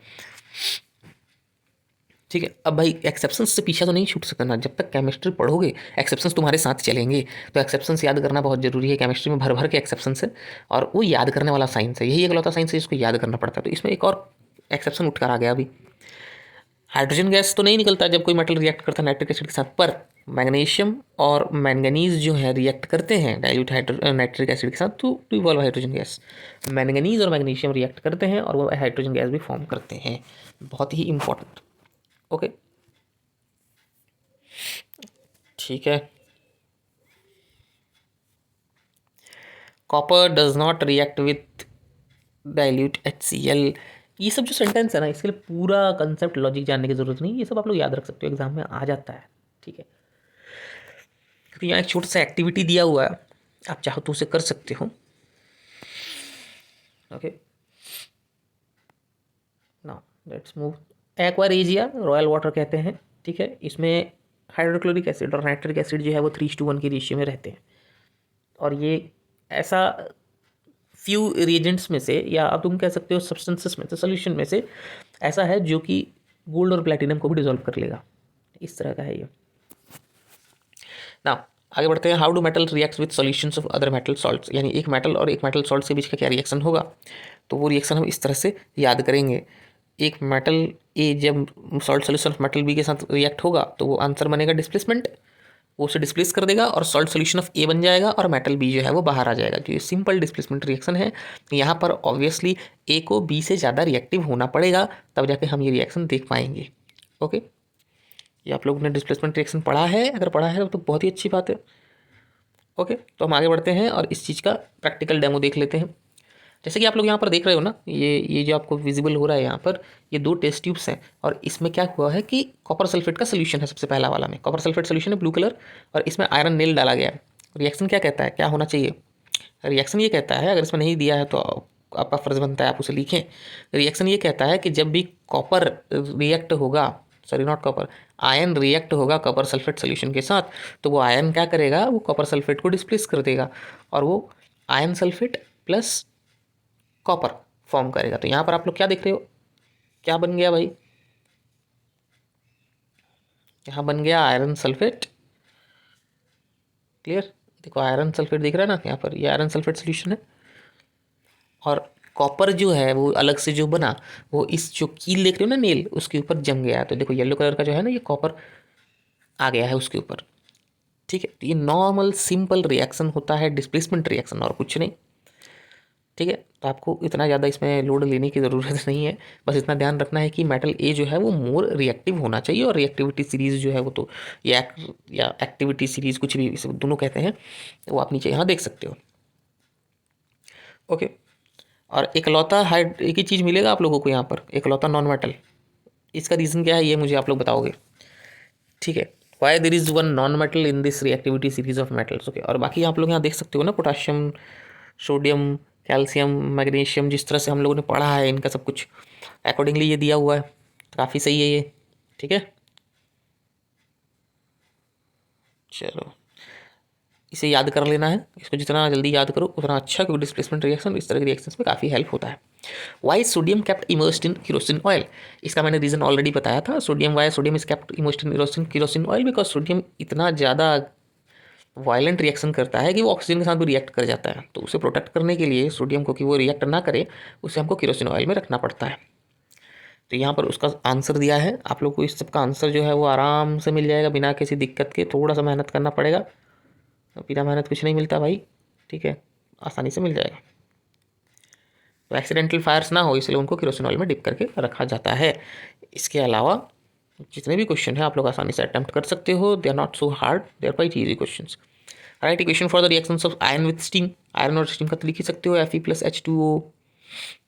ठीक है। अब भाई एक्सेप्शंस से पीछा तो नहीं छूट सकना, जब तक केमिस्ट्री पढ़ोगे एक्सेप्शंस तुम्हारे साथ चलेंगे। तो एक्सेप्शंस याद करना बहुत जरूरी है, केमिस्ट्री में भर भर के एक्सेप्शंस है और वो याद करने वाला साइंस है, यही इकलौता साइंस है जिसको याद करना पड़ता है। तो इसमें एक और एक्सेप्शन उठकर आ गया अभी, हाइड्रोजन गैस तो नहीं निकलता जब कोई मेटल रिएक्ट करता है नाइट्रिक एसिड के साथ, पर मैग्नीशियम और मैंगनीज जो है रिएक्ट करते हैं डाइल्यूट नाइट्रिक एसिड के साथ to evolve hydrogen gas. Manganese और मैग्नीशियम रिएक्ट करते हैं और वो हाइड्रोजन गैस भी फॉर्म करते हैं, बहुत ही इंपॉर्टेंट। ओके ठीक है। Copper does not react with dilute HCl। ये सब जो सेंटेंस है ना, इसके लिए पूरा कंसेप्ट लॉजिक जानने की जरूरत नहीं, ये सब आप लोग याद रख सकते हो, एग्जाम में आ जाता है। ठीक है, क्योंकि यहाँ एक छोटा सा एक्टिविटी दिया हुआ है, आप चाहो तो उसे कर सकते हो। Okay now let's move. Aqua regia royal water कहते हैं। ठीक है, इसमें हाइड्रोक्लोरिक एसिड और नाइट्रिक एसिड जो है वो 3:1 की रेशियो में रहते हैं, और ये ऐसा फ्यू रिएजेंट्स में से, या आप तुम कह सकते हो सब्सटेंसेस में से, सोल्यूशन में से ऐसा है जो कि गोल्ड और प्लेटिनम को भी डिसॉल्व कर लेगा, इस तरह का है ये। ना आगे बढ़ते हैं। How do metal reacts with solutions of other metal salts, यानी एक मेटल और एक मेटल सॉल्ट के बीच का क्या रिएक्शन होगा, तो वो रिएक्शन हम इस तरह से याद करेंगे। एक मेटल ए जब salt solution of metal B के साथ रिएक्ट होगा तो वो आंसर बनेगा डिस्प्लेसमेंट, वो उसे डिस्प्लेस कर देगा और सॉल्ट सोल्यूशन ऑफ ए बन जाएगा और मेटल बी जो है वो बाहर आ जाएगा। तो ये सिंपल डिस्प्लेसमेंट रिएक्शन है। यहाँ पर ऑब्वियसली ए को बी से ज़्यादा रिएक्टिव होना पड़ेगा, तब जाके हम ये रिएक्शन देख पाएंगे। ओके, ये आप लोगों ने डिस्प्लेसमेंट रिएक्शन पढ़ा है, अगर पढ़ा है तो बहुत ही अच्छी बात है। ओके, तो हम आगे बढ़ते हैं और इस चीज़ का प्रैक्टिकल डेमो देख लेते हैं। जैसे कि आप लोग यहाँ पर देख रहे हो ना, ये जो आपको विजिबल हो रहा है यहाँ पर, ये 2 टेस्ट ट्यूब्स हैं और इसमें क्या हुआ है कि कॉपर सल्फेट का सोल्यूशन है। सबसे पहला वाला में कॉपर सल्फेट सोल्यूशन है ब्लू कलर, और इसमें आयरन नेल डाला गया है। रिएक्शन क्या कहता है, क्या होना चाहिए? रिएक्शन ये कहता है, अगर इसमें नहीं दिया है तो आपका फर्ज बनता है आप उसे लिखें। रिएक्शन ये कहता है कि जब भी कॉपर रिएक्ट होगा, sorry not copper, ion react होगा कॉपर सल्फेट सोल्यूशन के साथ, तो वो आयन क्या करेगा, वो कॉपर सल्फेट को डिस्प्लेस कर देगा और वो ion sulphate plus copper form करेगा। तो यहाँ पर आप लोग क्या देख रहे हो, क्या बन गया भाई, यहाँ बन गया आयरन सल्फेट। क्लियर, देखो आयरन सल्फेट दिख रहा है ना यहाँ पर, ये आयरन सल्फेट सोल्यूशन है। और कॉपर जो है वो अलग से जो बना, वो इस जो कील देख रहे हो ना नेल, उसके ऊपर जम गया है। तो देखो येलो कलर का जो है ना, ये कॉपर आ गया है उसके ऊपर। ठीक है, तो ये नॉर्मल सिंपल रिएक्शन होता है, डिस्प्लेसमेंट रिएक्शन और कुछ नहीं। ठीक है, तो आपको इतना ज़्यादा इसमें लोड लेने की ज़रूरत नहीं है, बस इतना ध्यान रखना है कि मेटल ए जो है वो मोर रिएक्टिव होना चाहिए, और रिएक्टिविटी सीरीज़ जो है वो तो या एक्टिविटी सीरीज़ कुछ भी इसे दोनों कहते हैं, वो आप नीचे यहाँ देख सकते हो। ओके, और एकलौता हाइड एक ही चीज़ मिलेगा आप लोगों को यहाँ पर, एकलौता नॉन मेटल। इसका रीज़न क्या है ये मुझे आप लोग बताओगे। ठीक है, why there is one non metal in this reactivity series of metals. Okay, और बाकी आप लोग यहाँ देख सकते हो ना, पोटाशियम, सोडियम, कैल्शियम, मैग्नीशियम, जिस तरह से हम लोगों ने पढ़ा है इनका सब कुछ अकॉर्डिंगली ये दिया हुआ है, तो काफ़ी सही है ये। ठीक है, चलो इसे याद कर लेना है, इसको जितना जल्दी याद करो उतना अच्छा, क्योंकि डिस्प्लेसमेंट रिएक्शन इस तरह के रिएक्शंस में काफ़ी हेल्प होता है। Why sodium kept immersed in kerosene oil, इसका मैंने रीज़न ऑलरेडी बताया था। Sodium, why sodium is kept immersed in kerosene oil, because sodium इतना ज़्यादा वायलेंट रिएक्शन करता है कि वो ऑक्सीजन के साथ भी रिएक्ट कर जाता है। तो उसे प्रोटेक्ट करने के लिए सोडियम को कि वो रिएक्ट ना करे, उसे हमको केरोसिन ऑयल में रखना पड़ता है। तो यहाँ पर उसका आंसर दिया है, आप लोग को इस सब का आंसर जो है वो आराम से मिल जाएगा बिना किसी दिक्कत के। थोड़ा सा मेहनत करना पड़ेगा, बिना मेहनत कुछ नहीं मिलता भाई। ठीक है, आसानी से मिल जाएगा। तो एक्सीडेंटल फायर्स ना हो इसलिए उनको केरोसिन ऑयल में डिप करके रखा जाता है। इसके अलावा जितने भी क्वेश्चन है आप लोग आसानी से अटेम्प्ट कर सकते हो, they are not so hard, they are quite easy questions. Write equation for the reactions of iron with steam, iron और स्टीम का तो लिख ही सकते हो, Fe+H2O।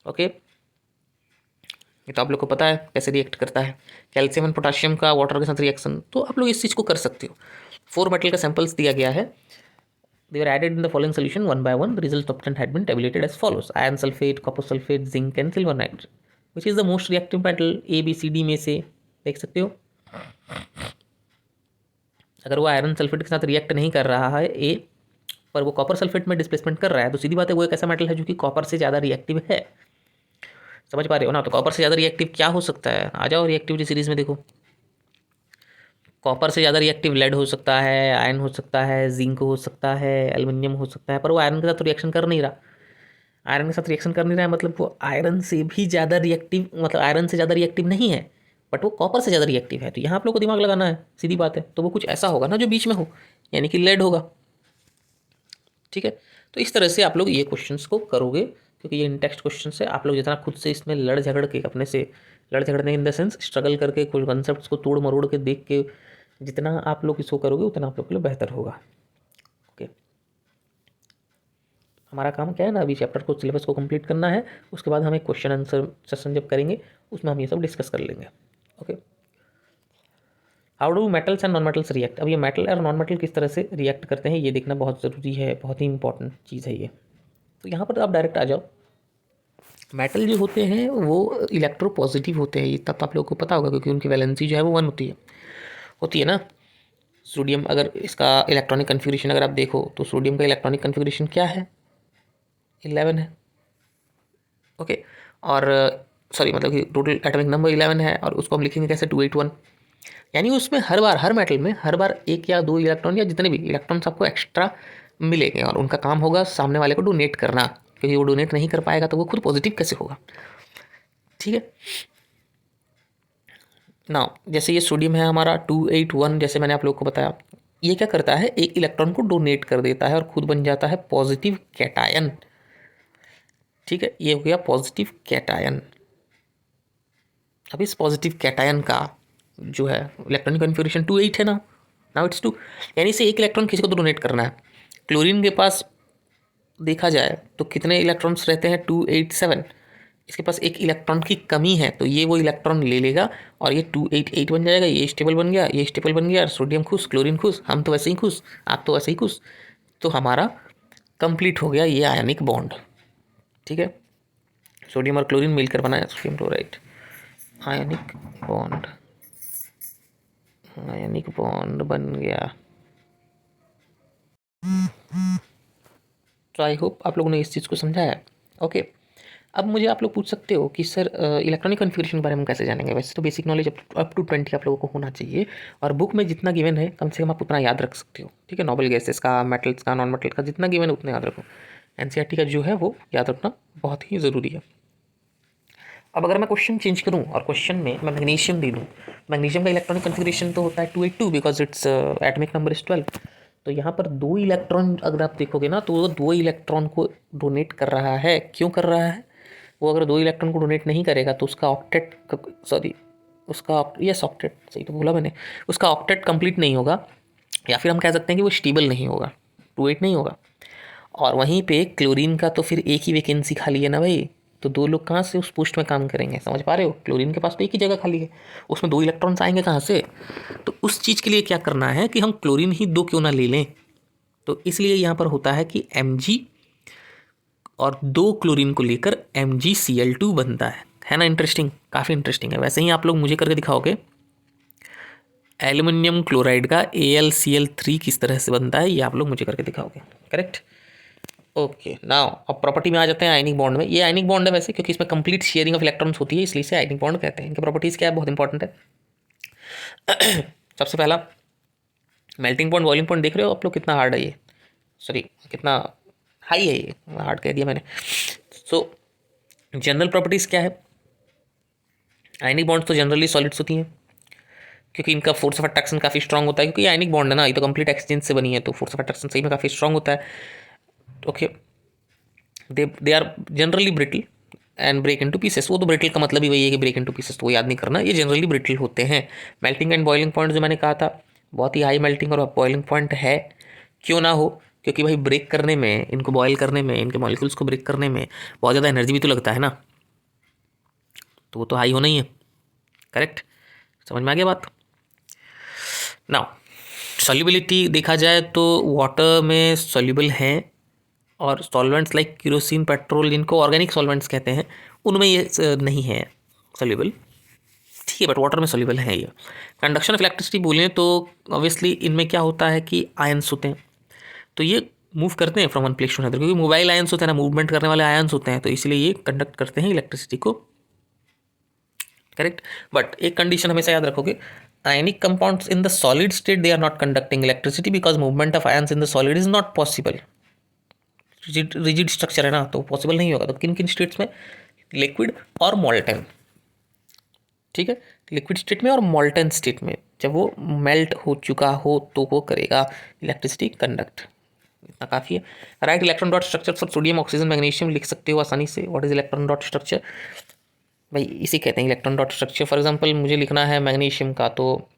ओके, ये तो आप लोग को पता है कैसे रिएक्ट करता है। कैल्शियम एंड पोटाशियम का वाटर के साथ रिएक्शन, तो आप लोग इस चीज़ को कर सकते हो। 4 मेटल का सैंपल्स दिया गया है, they were added in the following solution one by one. The result obtained had been tabulated as follows: iron sulfate, copper sulfate, zinc and silver nitrate. Which is the most reactive metal? A B C D में से देख सकते हो। अगर वो iron sulphate के साथ react नहीं कर रहा है ए, पर वो कॉपर सल्फेट में डिस्प्लेसमेंट कर रहा है, तो सीधी बात है वो एक ऐसा मेटल है जो कि कॉपर से ज़्यादा रिएक्टिव है। समझ पा रहे हो ना? तो कॉपर से ज़्यादा रिएक्टिव क्या हो सकता है? आ जाओ रिएक्टिविटी सीरीज में देखो। कॉपर से ज़्यादा रिएक्टिव लेड हो सकता है, आयरन हो सकता है, जिंक हो सकता है, एल्युमिनियम हो सकता है, पर वो आयरन के साथ तो रिएक्शन कर नहीं रहा। आयरन के साथ रिएक्शन कर नहीं रहा है मतलब वो आयरन से भी ज़्यादा रिएक्टिव, मतलब आयरन से ज़्यादा रिएक्टिव नहीं है, बट वो कॉपर से ज़्यादा रिएक्टिव है। तो यहाँ आप लोग को दिमाग लगाना है, सीधी बात है। तो वो कुछ ऐसा होगा ना जो बीच में हो, यानी कि लेड होगा। ठीक है, तो इस तरह से आप लोग ये क्वेश्चंस को करोगे, क्योंकि ये इन टेक्स्ट क्वेश्चन है। आप लोग जितना खुद से इसमें लड़ झगड़ के, अपने से लड़ झगड़ने इन द सेंस स्ट्रगल करके, कुछ कॉन्सेप्ट्स को तोड़ मरोड़ के देख के जितना आप लोग इसको करोगे उतना आप लोग के लिए बेहतर होगा। ओके, हमारा काम क्या है ना, अभी चैप्टर को, सिलेबस को कंप्लीट करना है। उसके बाद हम एक क्वेश्चन आंसर सेशन जब करेंगे उसमें हम ये सब डिस्कस कर लेंगे। Okay, how do metals and non metals react. अब ये मेटल और नॉन मेटल किस तरह से रिएक्ट करते हैं ये देखना बहुत ज़रूरी है, बहुत ही इंपॉर्टेंट चीज़ है ये। तो यहाँ पर आप डायरेक्ट आ जाओ। मेटल जो होते हैं वो इलेक्ट्रो पॉजिटिव होते हैं, ये तब आप लोगों को पता होगा, क्योंकि उनकी वैलेंसी जो है वो 1 होती है ना। सोडियम, अगर इसका इलेक्ट्रॉनिक कन्फिगरेशन अगर आप देखो तो सोडियम का इलेक्ट्रॉनिक कन्फिगरेशन क्या है, 11 है। ओके, और सॉरी मतलब कि टोटल एटॉमिक नंबर 11 है, और उसको हम लिखेंगे कैसे, 281। यानी उसमें हर बार, हर मेटल में हर बार 1 या 2 इलेक्ट्रॉन या जितने भी इलेक्ट्रॉन्स आपको एक्स्ट्रा मिलेंगे, और उनका काम होगा सामने वाले को डोनेट करना, क्योंकि वो डोनेट नहीं कर पाएगा तो वो खुद पॉजिटिव कैसे होगा। ठीक है ना, जैसे ये सोडियम है हमारा 281, जैसे मैंने आप लोग को बताया, ये क्या करता है, एक इलेक्ट्रॉन को डोनेट कर देता है और खुद बन जाता है पॉजिटिव कैटायन। ठीक है, ये हो गया पॉजिटिव कैटायन। अब इस पॉजिटिव कैटायन का जो है इलेक्ट्रॉनिक कन्फिगरेशन 28 है ना, नाउ इट्स 2, यानी से एक इलेक्ट्रॉन किसी को तो डोनेट करना है। क्लोरीन के पास देखा जाए तो कितने इलेक्ट्रॉन्स रहते हैं, 287। इसके पास एक इलेक्ट्रॉन की कमी है, तो ये वो इलेक्ट्रॉन ले लेगा और ये 288 बन जाएगा। ये स्टेबल बन गया, ये स्टेबल बन गया, सोडियम खुश, क्लोरीन खुश, हम तो वैसे ही खुश, आप तो वैसे ही खुश। तो हमारा कंप्लीट हो गया ये आयनिक बॉन्ड। ठीक है, सोडियम और क्लोरीन मिलकर बनाया sodium chloride, ionic bond, ionic bond बन गया। तो आई होप आप लोगों ने इस चीज़ को समझा है। ओके, अब मुझे आप लोग पूछ सकते हो कि सर इलेक्ट्रॉनिक कन्फिगरेशन के बारे में कैसे जानेंगे। वैसे तो बेसिक नॉलेज अप टू 20 आप लोगों को होना चाहिए, और बुक में जितना गिवन है कम से कम आप उतना याद रख सकते हो। ठीक है, नोबल गैसेस का, मेटल्स का, नॉन मेटल का, जितना गिवन है उतना याद रखो। एनसीईआरटी का जो है वो याद रखना बहुत ही ज़रूरी है। अब अगर मैं क्वेश्चन चेंज करूं और क्वेश्चन में मैं मैग्नीशियम दे दूं, मैग्नीशियम का इलेक्ट्रॉनिक कन्फिगरेशन तो होता है 282 because its atomic number is 12। तो यहाँ पर 2 इलेक्ट्रॉन अगर आप देखोगे ना, तो वो 2 इलेक्ट्रॉन को डोनेट कर रहा है। क्यों कर रहा है वो, अगर 2 इलेक्ट्रॉन को डोनेट नहीं करेगा तो उसका ऑक्टेट, सॉरी उसका, यस ऑक्टेट सही तो बोला मैंने, उसका ऑक्टेट कंप्लीट नहीं होगा, या फिर हम कह सकते हैं कि वो स्टेबल नहीं होगा, 28 नहीं होगा। और वहीं पे क्लोरीन का तो फिर एक ही वैकेंसी खाली है ना भाई, तो 2 लोग कहाँ से उस पोस्ट में काम करेंगे, समझ पा रहे हो। क्लोरीन के पास तो एक ही जगह खाली है, उसमें 2 इलेक्ट्रॉन्स आएंगे कहाँ से। तो उस चीज़ के लिए क्या करना है कि हम क्लोरीन ही 2 क्यों ना ले लें। तो इसलिए यहाँ पर होता है कि Mg और 2 क्लोरीन को लेकर MgCl2 बनता है ना। इंटरेस्टिंग, काफ़ी इंटरेस्टिंग है। वैसे ही आप लोग मुझे करके दिखाओगे एल्युमिनियम क्लोराइड का AlCl3 किस तरह से बनता है, ये आप लोग मुझे करके दिखाओगे। Correct, okay. नाउ अब प्रॉपर्टी में आ जाते हैं आयनिक बॉन्ड में। ये आयनिक बॉन्ड है वैसे, क्योंकि इसमें कंप्लीट शेयरिंग ऑफ इलेक्ट्रॉन्स होती है, इसलिए इसे आयनिक बॉन्ड कहते हैं। इनकी प्रॉपर्टीज़ क्या है, बहुत इंपॉर्टेंट है। सबसे पहला मेल्टिंग पॉइंट, बॉइलिंग पॉइंट देख रहे हो आप लोग, कितना हार्ड है ये, सॉरी कितना हाई है, ये हार्ड कह दिया मैंने। सो जनरल प्रॉपर्टीज़ क्या है, आयनिक बॉन्ड्स तो जनरली सॉलिड्स होती हैं, क्योंकि इनका फोर्स ऑफ अट्रैक्शन काफ़ी स्ट्रॉन्ग होता है, क्योंकि आयनिक बॉन्ड है ना, ये तो कंप्लीट एक्सचेंज से बनी है, तो फोर्स ऑफ अट्रैक्शन सही में काफ़ी स्ट्रॉन्ग होता है। Okay, they are generally brittle and break into pieces. वो तो ब्रिटल का मतलब ही वही है कि ब्रेक इनटू पीसेस, तो वो याद नहीं करना, ये जनरली ब्रिटल होते हैं। मेल्टिंग एंड बॉइलिंग पॉइंट जो मैंने कहा था, बहुत ही हाई मेल्टिंग और बॉइलिंग पॉइंट है, क्यों ना हो, क्योंकि भाई ब्रेक करने में, इनको बॉयल करने में, इनके मॉलिक्यूल्स को ब्रेक करने में बहुत ज़्यादा एनर्जी भी तो लगता है ना, तो वो तो हाई होना ही है। करेक्ट, समझ में आ गया बात। नाउ सॉल्युबिलिटी देखा जाए तो वाटर में सॉल्युबल हैं, और सॉल्वेंट्स लाइक केरोसिन, पेट्रोल, जिनको ऑर्गेनिक सॉल्वेंट्स कहते हैं, उनमें ये नहीं है सॉल्युबल। ठीक है, बट वाटर में सॉल्युबल है ये। कंडक्शन ऑफ इलेक्ट्रिसिटी बोलें तो ऑब्वियसली इनमें क्या होता है कि आयंस होते हैं, तो ये मूव करते हैं from one place to another, क्योंकि मोबाइल आयंस होते हैं ना, मूवमेंट करने वाले आयंस होते हैं, तो इसलिए ये कंडक्ट करते हैं इलेक्ट्रिसिटी को। करेक्ट, बट एक कंडीशन हमेशा याद रखोगे ionic compounds in the solid state, they are not conducting electricity because movement of ions in the solid is not possible. Rigid structure है ना, तो पॉसिबल नहीं होगा। तो किन किन स्टेट्स में? लिक्विड और मॉल्टन, ठीक है, लिक्विड स्टेट में और मॉल्टन स्टेट में जब वो मेल्ट हो चुका हो तो वो करेगा इलेक्ट्रिसिटी कंडक्ट। इतना काफ़ी है। Right electron dot structure for sodium oxygen magnesium, लिख सकते हो आसानी से। What is electron dot structure? भाई इसी कहते हैं electron dot structure. For example मुझे लिखना है मैग्नीशियम का, तो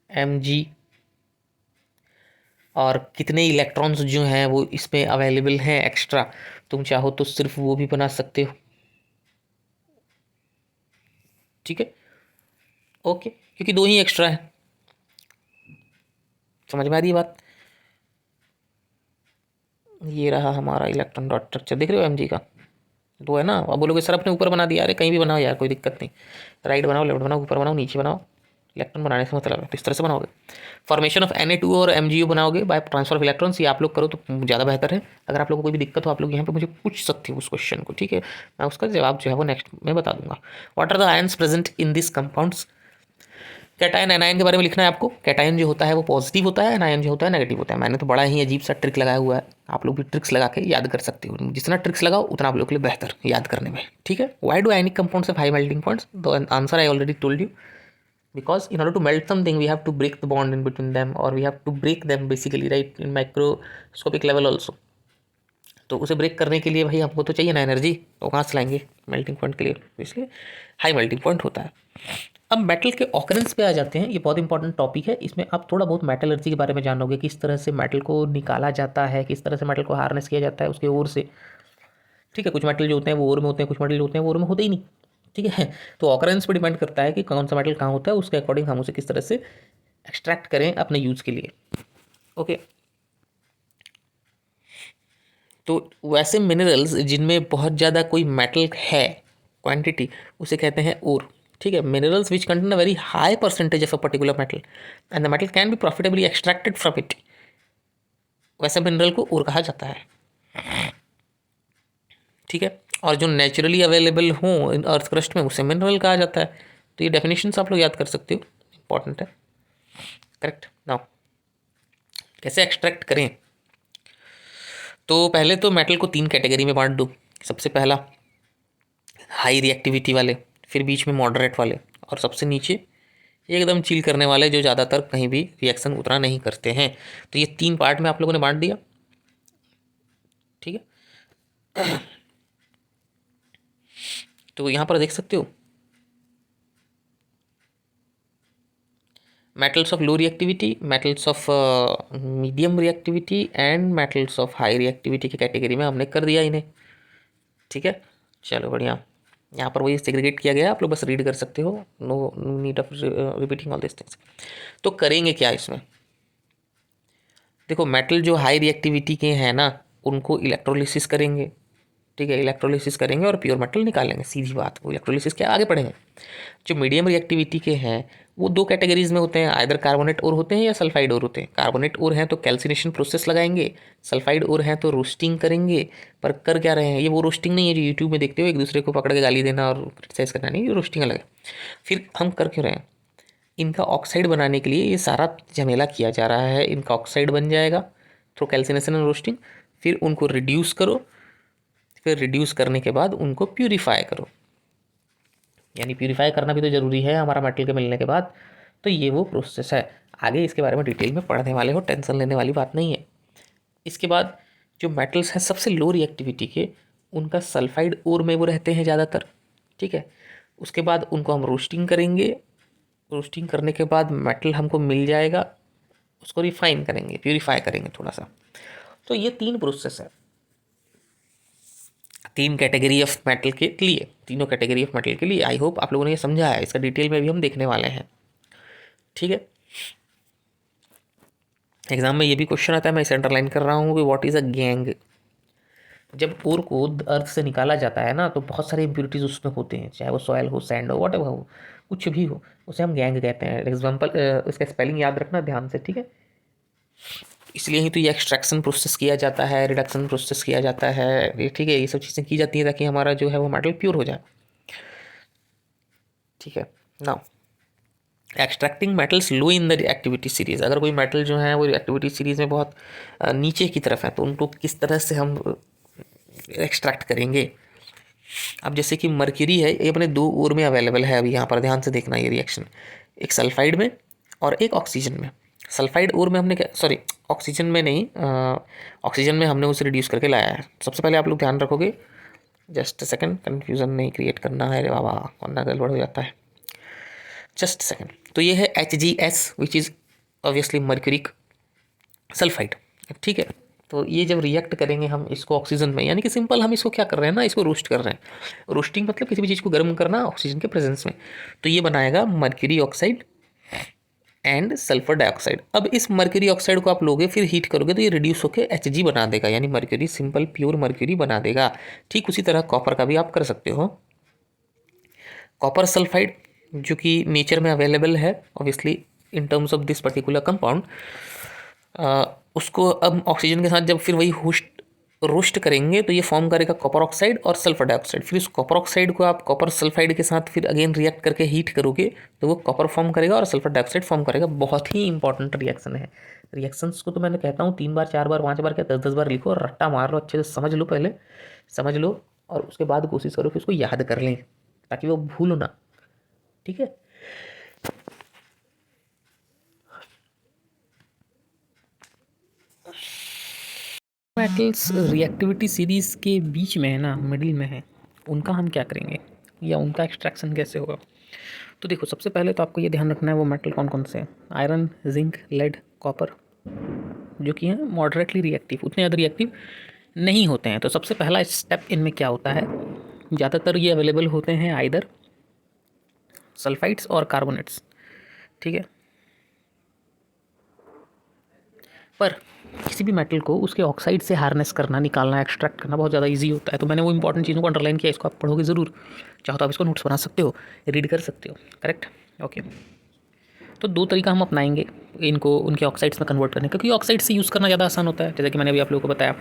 Mg, और कितने इलेक्ट्रॉन्स जो हैं वो इसमें अवेलेबल हैं एक्स्ट्रा, तुम चाहो तो सिर्फ वो भी बना सकते हो, ठीक है, ओके, क्योंकि 2 ही एक्स्ट्रा है। समझ में आ रही है बात? ये रहा हमारा इलेक्ट्रॉन डॉट स्ट्रक्चर, देख रहे हो Mg का 2 है ना। अब बोलोगे सर अपने ऊपर बना दिया, अरे कहीं भी बनाओ यार, कोई दिक्कत नहीं, राइट बनाओ, लेफ्ट बनाओ, ऊपर बनाओ, नीचे बनाओ, इलेक्ट्रॉन बनाने से मतलब है, तो इस तरह से बनाओगे। फॉर्मेशन ऑफ Na2 और MgO बनाओगे बाय ट्रांसफर ऑफ इलेक्ट्रॉन्स, ये आप लोग करो तो ज़्यादा बेहतर है। अगर आप लोगों को कोई भी दिक्कत हो आप लोग यहाँ पे मुझे पूछ सकते हो उस क्वेश्चन को, ठीक है, मैं उसका जवाब जो है वो नेक्स्ट में बता दूंगा। What are the ions present in this compounds? Cation anion के बारे में लिखना है आपको। कैटायन जो होता है वो पॉजिटिव होता है, एनायन जो होता है नेगेटिव होता है। मैंने तो बड़ा ही अजीब सा ट्रिक लगाया हुआ है, आप लोग भी ट्रिक्स लगा के याद कर सकते हो। जितना ट्रिक्स लगाओ उतना आप लोग के लिए बेहतर याद करने में, ठीक है। Why do ionic compounds have high melting points? The answer I already told you, because in order to melt something we have to break the bond in between them, or we have to break them basically, right, in microscopic level also। तो उसे break करने के लिए भाई हमको तो चाहिए ना एनर्जी, तो कहाँ से लाएंगे मेल्टिंग पॉइंट के लिए, इसलिए हाई मेल्टिंग पॉइंट होता है। अब मेटल के ऑकरेंस पे आ जाते हैं, ये बहुत इंपॉर्टेंट टॉपिक है। इसमें आप थोड़ा बहुत मेटलर्जी के बारे में जानोगे, किस तरह से मेटल को निकाला जाता है, किस तरह से मेटल को हार्नेस किया जाता है उसके ओर से, ठीक है। कुछ मेटल जो होते हैं वो ओर में होते हैं, कुछ मेटल जो होते हैं वो ओर में होते ही नहीं, ठीक है। तो ऑकरेंस पे डिपेंड करता है कि कौन सा मेटल कहाँ होता है, उसके अकॉर्डिंग हम उसे किस तरह से एक्सट्रैक्ट करें अपने यूज़ के लिए, ओके। तो वैसे मिनरल्स जिनमें बहुत ज़्यादा कोई मेटल है क्वांटिटी, उसे कहते हैं ओर, ठीक है। Minerals which contain a very high percentage of a particular metal and the metal can be profitably extracted from it, वैसे मिनरल को ओर कहा जाता है, ठीक है। और जो नेचुरली अवेलेबल हों इन अर्थ क्रस्ट में उसे मिनरल कहा जाता है। तो ये डेफिनेशंस आप लोग याद कर सकते हो, इंपॉर्टेंट है, करेक्ट। नाउ कैसे एक्सट्रैक्ट करें? तो पहले तो मेटल को 3 कैटेगरी में बांट दो। सबसे पहला हाई रिएक्टिविटी वाले, फिर बीच में मॉडरेट वाले, और सबसे नीचे एकदम चिल करने वाले जो ज़्यादातर कहीं भी रिएक्शन उतना नहीं करते हैं। तो ये 3 पार्ट में आप लोगों ने बांट दिया, ठीक है। तो यहाँ पर देख सकते हो metals of low reactivity, metals of medium reactivity and metals of high reactivity की कैटेगरी में हमने कर दिया इन्हें, ठीक है। चलो बढ़िया, यहाँ पर वही सेग्रीगेट किया गया, आप लोग बस रीड कर सकते हो, no need of repeating all this things. तो करेंगे क्या इसमें? देखो मेटल जो हाई रिएक्टिविटी के हैं ना उनको इलेक्ट्रोलिसिस करेंगे, ठीक है, इलेक्ट्रोलिसिस करेंगे और प्योर मेटल निकालेंगे, सीधी बात। वो इलेक्ट्रोलिसिस के आगे पढ़ेंगे। जो मीडियम रिएक्टिविटी के हैं वो 2 कैटेगरीज में होते हैं, आइदर कार्बोनेट और होते हैं या सल्फाइड और होते हैं। कार्बोनेट और हैं तो कैल्सिनेशन प्रोसेस लगाएंगे, सल्फाइड और हैं तो रोस्टिंग करेंगे। पर कर क्या रहे हैं, ये वो रोस्टिंग नहीं है जो यूट्यूब में देखते हो, एक दूसरे को पकड़ के गाली देना और क्रिटिसाइज करना, नहीं, ये रोस्टिंग अलग है। फिर हम कर क्यों रहे हैं? इनका ऑक्साइड बनाने के लिए ये सारा झमेला किया जा रहा है। इनका ऑक्साइड बन जाएगा थ्रू कैल्सिनेशन एंड रोस्टिंग, फिर उनको रिड्यूस करो, फिर रिड्यूस करने के बाद उनको प्यूरीफाई करो, यानी प्यूरीफाई करना भी तो ज़रूरी है हमारा मेटल के मिलने के बाद। तो ये वो प्रोसेस है, आगे इसके बारे में डिटेल में पढ़ने वाले हो, टेंशन लेने वाली बात नहीं है। इसके बाद जो मेटल्स हैं सबसे लो रिएक्टिविटी के, उनका सल्फाइड ओर में वो रहते हैं ज़्यादातर, ठीक है। उसके बाद उनको हम रोस्टिंग करेंगे, रोस्टिंग करने के बाद मेटल हमको मिल जाएगा, उसको रिफाइन करेंगे, प्यूरीफाई करेंगे थोड़ा सा। तो ये 3 प्रोसेस है, 3 कैटेगरी ऑफ मेटल के लिए, तीनों कैटेगरी ऑफ मेटल के लिए। आई होप आप लोगों ने ये समझा है, इसका डिटेल में भी हम देखने वाले हैं, ठीक है। एग्जाम में ये भी क्वेश्चन आता है, मैं इसे अंडरलाइन कर रहा हूँ कि व्हाट इज़ अ गैंग। जब ओर को अर्थ से निकाला जाता है ना तो बहुत सारे इम्प्योरिटीज़ उसमें होते हैं, चाहे वो सॉयल हो, सैंड हो, वॉट एवर हो, कुछ भी हो, उसे हम गैंग कहते हैं। एग्जाम्पल इसका स्पेलिंग याद रखना ध्यान से, ठीक है। इसलिए ही तो ये एक्सट्रैक्शन प्रोसेस किया जाता है, रिडक्शन प्रोसेस किया जाता है, ये ठीक है, ये सब चीज़ें की जाती हैं ताकि हमारा जो है वो मेटल प्योर हो जाए, ठीक है। Now extracting metals low in the reactivity series, अगर कोई मेटल जो है वो रिएक्टिविटी सीरीज़ में बहुत नीचे की तरफ है तो उनको किस तरह से हम एक्सट्रैक्ट करेंगे। अब जैसे कि मर्क्यूरी है, ये अपने दो ओर में अवेलेबल है, अभी यहाँ पर ध्यान से देखना ये रिएक्शन, एक सल्फाइड में और एक ऑक्सीजन में। सल्फाइड ओर में हमने क्या, सॉरी ऑक्सीजन में नहीं, ऑक्सीजन में हमने उसे रिड्यूस करके लाया है। सबसे पहले आप लोग ध्यान रखोगे, जस्ट सेकंड, कन्फ्यूज़न नहीं क्रिएट करना है रे बाबा, वरना गड़बड़ हो जाता है। जस्ट सेकंड, तो ये है HgS which is obviously mercuric sulphide, ठीक है। तो ये जब रिएक्ट करेंगे हम इसको ऑक्सीजन में, यानी कि सिंपल हम इसको क्या कर रहे हैं ना, इसको रोस्ट कर रहे हैं। रोस्टिंग मतलब किसी भी चीज़ को गर्म करना ऑक्सीजन के प्रेजेंस में, तो ये बनाएगा mercury oxide and sulphur dioxide. अब इस मर्क्यूरी ऑक्साइड को आप लोगे फिर हीट करोगे तो ये रिड्यूस होकर Hg बना देगा, यानी मर्क्यूरी सिंपल प्योर मर्क्यूरी बना देगा। ठीक उसी तरह कॉपर का भी आप कर सकते हो। कॉपर सल्फाइड जो कि नेचर में अवेलेबल है obviously in terms of this particular compound, उसको अब ऑक्सीजन के साथ जब फिर वही रोस्ट करेंगे तो ये फॉर्म करेगा कॉपर ऑक्साइड और सल्फर डाइऑक्साइड। फिर उस कॉपर ऑक्साइड को आप कॉपर सल्फाइड के साथ फिर अगेन रिएक्ट करके हीट करोगे तो वो कॉपर फॉर्म करेगा और सल्फर डाइऑक्साइड फॉर्म करेगा। बहुत ही इंपॉर्टेंट रिएक्शन है। रिएक्शंस को तो मैंने कहता हूँ 3 बार 4 बार 5 बार क्या 10 बार लिखो और रट्टा मार लो, अच्छे से समझ लो, पहले समझ लो और उसके बाद कोशिश करो कि उसको याद कर लें ताकि वो भूलो ना, ठीक है। मेटल्स रिएक्टिविटी सीरीज़ के बीच में है ना, मिडिल में है, उनका हम क्या करेंगे या उनका एक्सट्रैक्शन कैसे होगा। तो देखो सबसे पहले तो आपको ये ध्यान रखना है वो मेटल कौन कौन से हैं। आयरन, जिंक, लेड, कॉपर, जो कि हैं मॉडरेटली रिएक्टिव, उतने ज़्यादा रिएक्टिव नहीं होते हैं। तो सबसे पहला स्टेप इनमें क्या होता है, ज़्यादातर ये अवेलेबल होते हैं आइदर सल्फाइड्स और कार्बोनेट्स, ठीक है। पर किसी भी मेटल को उसके ऑक्साइड से हार्नेस करना, निकालना, एक्सट्रैक्ट करना बहुत ज़्यादा इजी होता है। तो मैंने वो इंपॉर्टेंट चीज़ों को अंडरलाइन किया, इसको आप पढ़ोगे ज़रूर, चाहो तो आप इसको नोट्स बना सकते हो, रीड कर सकते हो, करेक्ट, ओके। तो 2 तरीका हम अपनाएंगे इनको उनके ऑक्साइड्स में कन्वर्ट करने का, क्योंकि ऑक्साइड से यूज़ करना ज़्यादा आसान होता है, जैसे कि मैंने अभी आप लोगों को बताया।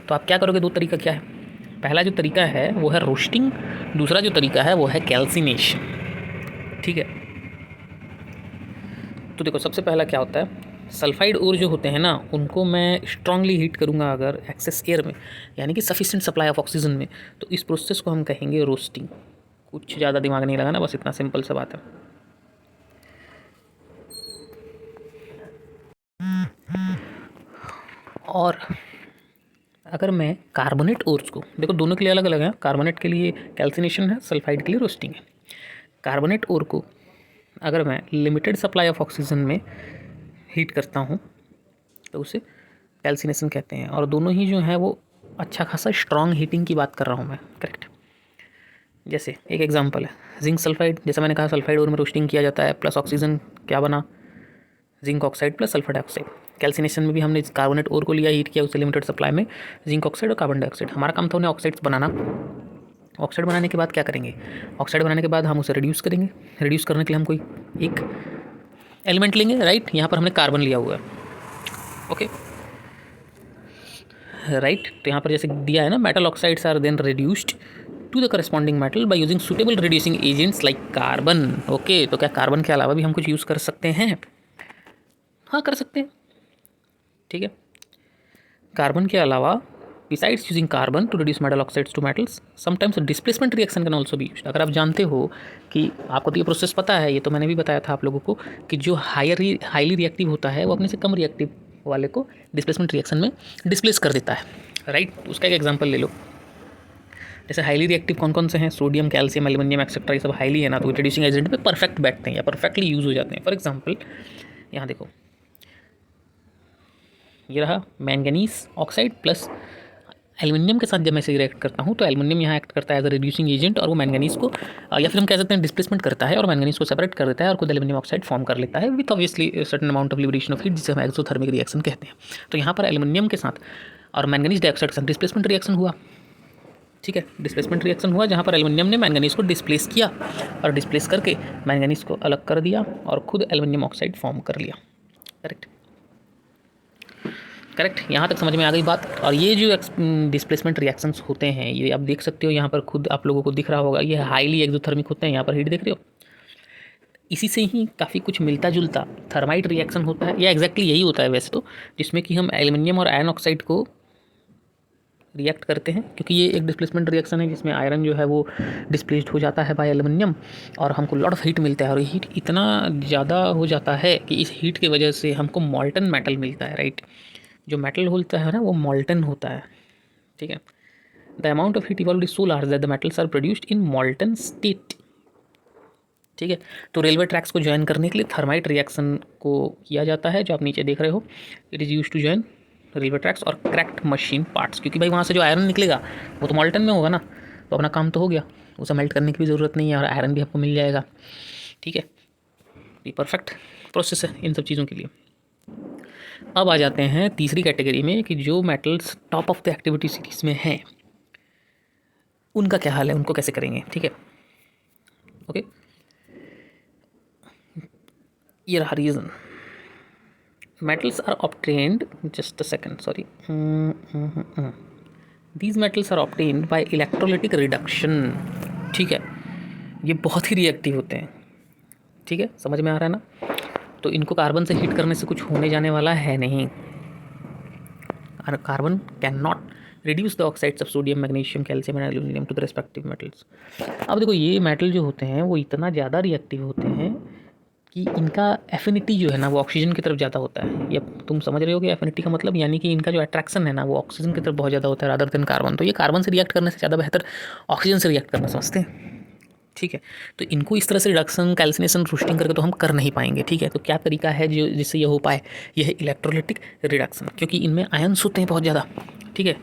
तो आप क्या करोगे, 2 तरीका क्या है। पहला जो तरीका है वो है रोस्टिंग, दूसरा जो तरीका है वो है कैल्सिनेशन, ठीक है। तो देखो सबसे पहला क्या होता है, सल्फाइड ओर जो होते हैं ना उनको मैं स्ट्रांगली हीट करूँगा अगर एक्सेस एयर में, यानी कि सफिशिएंट सप्लाई ऑफ ऑक्सीजन में, तो इस प्रोसेस को हम कहेंगे रोस्टिंग। कुछ ज़्यादा दिमाग नहीं लगाना, बस इतना सिंपल सा बात है। और अगर मैं कार्बोनेट ओर्स को, देखो दोनों के लिए अलग अलग है, कार्बोनेट के लिए कैल्सिनेशन है, सल्फाइड के लिए रोस्टिंग है। कार्बोनेट ओर को अगर मैं लिमिटेड सप्लाई ऑफ ऑक्सीजन में हीट करता हूँ तो उसे कैल्सिनेशन कहते हैं। और दोनों ही जो है वो अच्छा खासा स्ट्रॉन्ग हीटिंग की बात कर रहा हूँ मैं, करेक्ट। जैसे एक एग्जांपल है जिंक सल्फाइड, जैसा मैंने कहा सल्फाइड ओर में रोस्टिंग किया जाता है, प्लस ऑक्सीजन क्या बना, zinc oxide plus sulphur dioxide. Calcination में भी हमने कार्बोनेट ओर को लिया, हीट किया, उससे लिमिटेड सप्लाई में जिंक ऑक्साइड और कार्बन डाइऑक्साइड। हमारा काम था उन्हें ऑक्साइड्स बनाना। ऑक्साइड बनाने के बाद क्या करेंगे, ऑक्साइड बनाने के बाद हम उसे रिड्यूस करेंगे। रिड्यूस करने के लिए हम कोई एक एलिमेंट लेंगे, राइट। यहाँ पर हमने कार्बन लिया हुआ है, ओके, राइट। तो यहाँ पर जैसे दिया है ना, metal oxides are then reduced to the corresponding metal by using suitable reducing agents like carbon, okay. तो क्या कार्बन के अलावा भी हम कुछ यूज़ कर सकते हैं, हाँ कर सकते हैं, ठीक है। कार्बन के अलावा besides using carbon to reduce metal oxides to metals, sometimes a displacement reaction can also be used। अगर आप जानते हो कि आपको तो ये प्रोसेस पता है, ये तो मैंने भी बताया था आप लोगों को कि जो हाईली रिएक्टिव होता है वो अपने से कम रिएक्टिव वाले को डिस्प्लेसमेंट रिएक्शन में डिस्प्लेस कर देता है, राइट। उसका एक एग्जांपल ले लो, जैसे हाईली रिएक्टिव कौन कौन से हैं, सोडियम, कैल्शियम, एल्युमिनियम एक्सेट्रा, ये सब हाईली है ना, तो रिड्यूसिंग एजेंट पे परफेक्ट बैठते हैं या परफेक्टली यूज़ हो जाते हैं। फॉर एग्जाम्पल यहाँ देखो, ये रहा मैंगनीज ऑक्साइड प्लस एल्युमिनियम के साथ जब मैं इसे रिएक्ट करता हूँ तो एल्युमिनियम यहाँ एक्ट करता है एज अ रिड्यूसिंग एजेंट, और वो मैंगनीज को या फिर हम कह सकते हैं डिस्प्लेसमेंट करता है और मैंगनीज को सेपरेट कर देता है और खुद एल्युमिनियम ऑक्साइड फॉर्म कर लेता है with obviously certain amount of liberation of heat, जिसे हम एक्सोथर्मिक रिएक्शन कहते हैं। तो यहाँ पर एल्युमिनियम के साथ और मैंगनीज डाइऑक्साइड के साथ डिस्प्लेसमेंट रिएक्शन हुआ, ठीक है। डिस्प्लेसमेंट रिएक्शन हुआ जहाँ पर एल्युमिनियम ने मैंगनीज को डिस्प्लेस किया और डिस्प्लेस करके मैंगनीज को अलग कर दिया और खुद एल्युमिनियम ऑक्साइड फॉर्म कर लिया, करेक्ट, करेक्ट। यहाँ तक समझ में आ गई बात। और ये जो डिस्प्लेसमेंट रिएक्शंस होते हैं ये आप देख सकते हो, यहाँ पर खुद आप लोगों को दिख रहा होगा, ये हाईली एक्सोथर्मिक होते हैं। यहाँ पर हीट देख रहे हो, इसी से ही काफ़ी कुछ मिलता जुलता थर्माइट रिएक्शन होता है, या एग्जैक्टली यही होता है वैसे तो, जिसमें कि हम एल्युमिनियम और आयरन ऑक्साइड को रिएक्ट करते हैं, क्योंकि ये एक डिस्प्लेसमेंट रिएक्शन है जिसमें आयरन जो है वो डिस्प्लेस्ड हो जाता है बाय एल्युमिनियम, और हमको लॉट ऑफ हीट मिलता है, और हीट इतना ज़्यादा हो जाता है कि इस हीट की वजह से हमको मॉल्टन मेटल मिलता है, राइट। जो मेटल होता है ना वो मॉल्टन होता है, ठीक है। The amount of heat evolve is so large that the metals are produced in molten state, ठीक है। तो रेलवे ट्रैक्स को ज्वाइन करने के लिए थर्माइट रिएक्शन को किया जाता है, जो आप नीचे देख रहे हो। It is use to join railway tracks और क्रैक्ड मशीन पार्ट्स, क्योंकि भाई वहाँ से जो आयरन निकलेगा वो तो मॉल्टन में होगा ना, तो अपना काम तो हो गया, उसे मेल्ट करने की भी ज़रूरत नहीं है और आयरन भी आपको मिल जाएगा, ठीक है। ये परफेक्ट प्रोसेस है इन सब चीज़ों के लिए। अब आ जाते हैं तीसरी कैटेगरी में कि जो metals top of the activity series में हैं उनका क्या हाल है, उनको कैसे करेंगे, ठीक है। ओके, ये रहा reason. metals are obtained, just a second, sorry, these metals are obtained by electrolytic reduction, ठीक है। ये बहुत ही रिएक्टिव होते हैं, ठीक है, समझ में आ रहा है ना। तो इनको कार्बन से हीट करने से कुछ होने जाने वाला है नहीं, और carbon can not reduce the oxides of sodium, magnesium, calcium and aluminium to the respective metals. अब देखो ये मेटल जो होते हैं वो इतना ज़्यादा रिएक्टिव होते हैं कि इनका एफिनिटी जो है ना वो ऑक्सीजन की तरफ ज़्यादा होता है। ये तुम समझ रहे हो कि एफिनिटी का मतलब, यानी कि इनका जो अट्रैक्शन है ना वो ऑक्सीजन की तरफ बहुत ज़्यादा होता है रादर देन कार्बन। तो ये कार्बन से रिएक्ट करने से ज़्यादा बेहतर ऑक्सीजन से रिएक्ट करना समझते हैं, ठीक है। तो इनको इस तरह से रिडक्शन, कैल्सिनेशन, रूस्टिंग करके तो हम कर नहीं पाएंगे, ठीक है। तो क्या तरीका है जो जिससे ये हो पाए, यह है इलेक्ट्रोलिटिक रिडक्शन, क्योंकि इनमें आयन्स होते हैं बहुत ज़्यादा, ठीक है।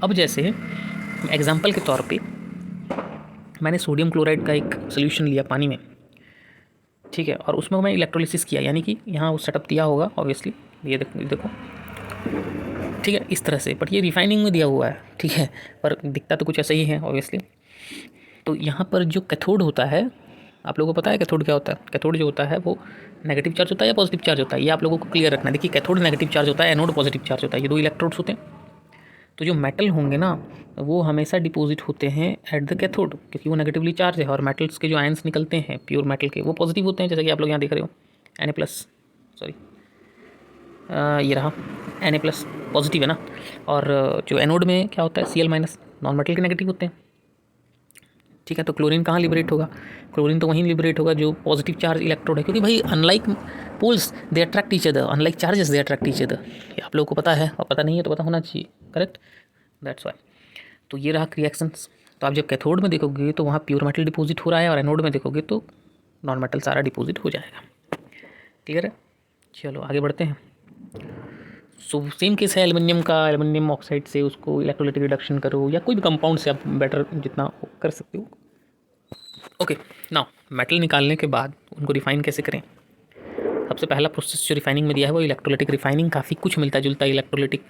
अब जैसे एग्जाम्पल के तौर पर मैंने सोडियम क्लोराइड का एक सोल्यूशन लिया पानी में, ठीक है, और उसमें मैं इलेक्ट्रोलिसिस किया, यानी कि यहाँ वो सेटअप दिया होगा ऑब्वियसली, ये देखो, ठीक है, इस तरह से, बट ये रिफाइनिंग में दिया हुआ है, ठीक है, पर दिखता तो कुछ ऐसा ही है ऑब्वियसली। तो यहाँ पर जो कैथोड होता है, आप लोगों को पता है कैथोड क्या होता है? कैथोड जो होता है वो नेगेटिव चार्ज होता है या पॉजिटिव चार्ज होता है, ये आप लोगों को क्लियर रखना है। देखिए, कैथोड नेगेटिव चार्ज होता है, एनोड पॉजिटिव चार्ज होता है, ये दो इलेक्ट्रोड्स होते हैं। तो जो मेटल होंगे ना वो हमेशा डिपॉजिट होते हैं एट द कैथोड, क्योंकि वो नेगेटिवली चार्ज है, और मेटल्स के जो आयंस निकलते हैं प्योर मेटल के वो पॉजिटिव होते हैं, जैसे कि आप लोग यहाँ देख रहे हो Na+, सॉरी ये रहा Na+ पॉजिटिव है ना, और जो एनोड में क्या होता है Cl-, नॉन मेटल के नेगेटिव होते हैं, ठीक है। तो क्लोरीन कहाँ लिबरेट होगा? क्लोरीन तो वहीं लिबरेट होगा जो पॉजिटिव चार्ज इलेक्ट्रोड है, क्योंकि भाई unlike poles they attract each other, unlike charges they attract each other, ये आप लोगों को पता है, और पता नहीं है तो पता होना चाहिए, करेक्ट, दैट्स वाई। तो ये रहा रिएक्शंस। तो आप जब कैथोड में देखोगे तो वहाँ प्योर मेटल डिपॉजिट हो रहा है, और एनोड में देखोगे तो नॉन मेटल सारा डिपॉजिट हो जाएगा, क्लियर है। चलो आगे बढ़ते हैं। सो सेम केस है एल्युमिनियम का, एल्युमिनियम ऑक्साइड से उसको इलेक्ट्रोलाइटिक रिडक्शन करो, या कोई भी कंपाउंड से आप बेटर जितना कर सकते हो। ओके, नाउ मेटल निकालने के बाद उनको रिफाइन कैसे करें? सबसे पहला प्रोसेस जो रिफाइनिंग में दिया है वो इलेक्ट्रोलाइटिक रिफाइनिंग, काफ़ी कुछ मिलता जुलता इलेक्ट्रोलाइटिक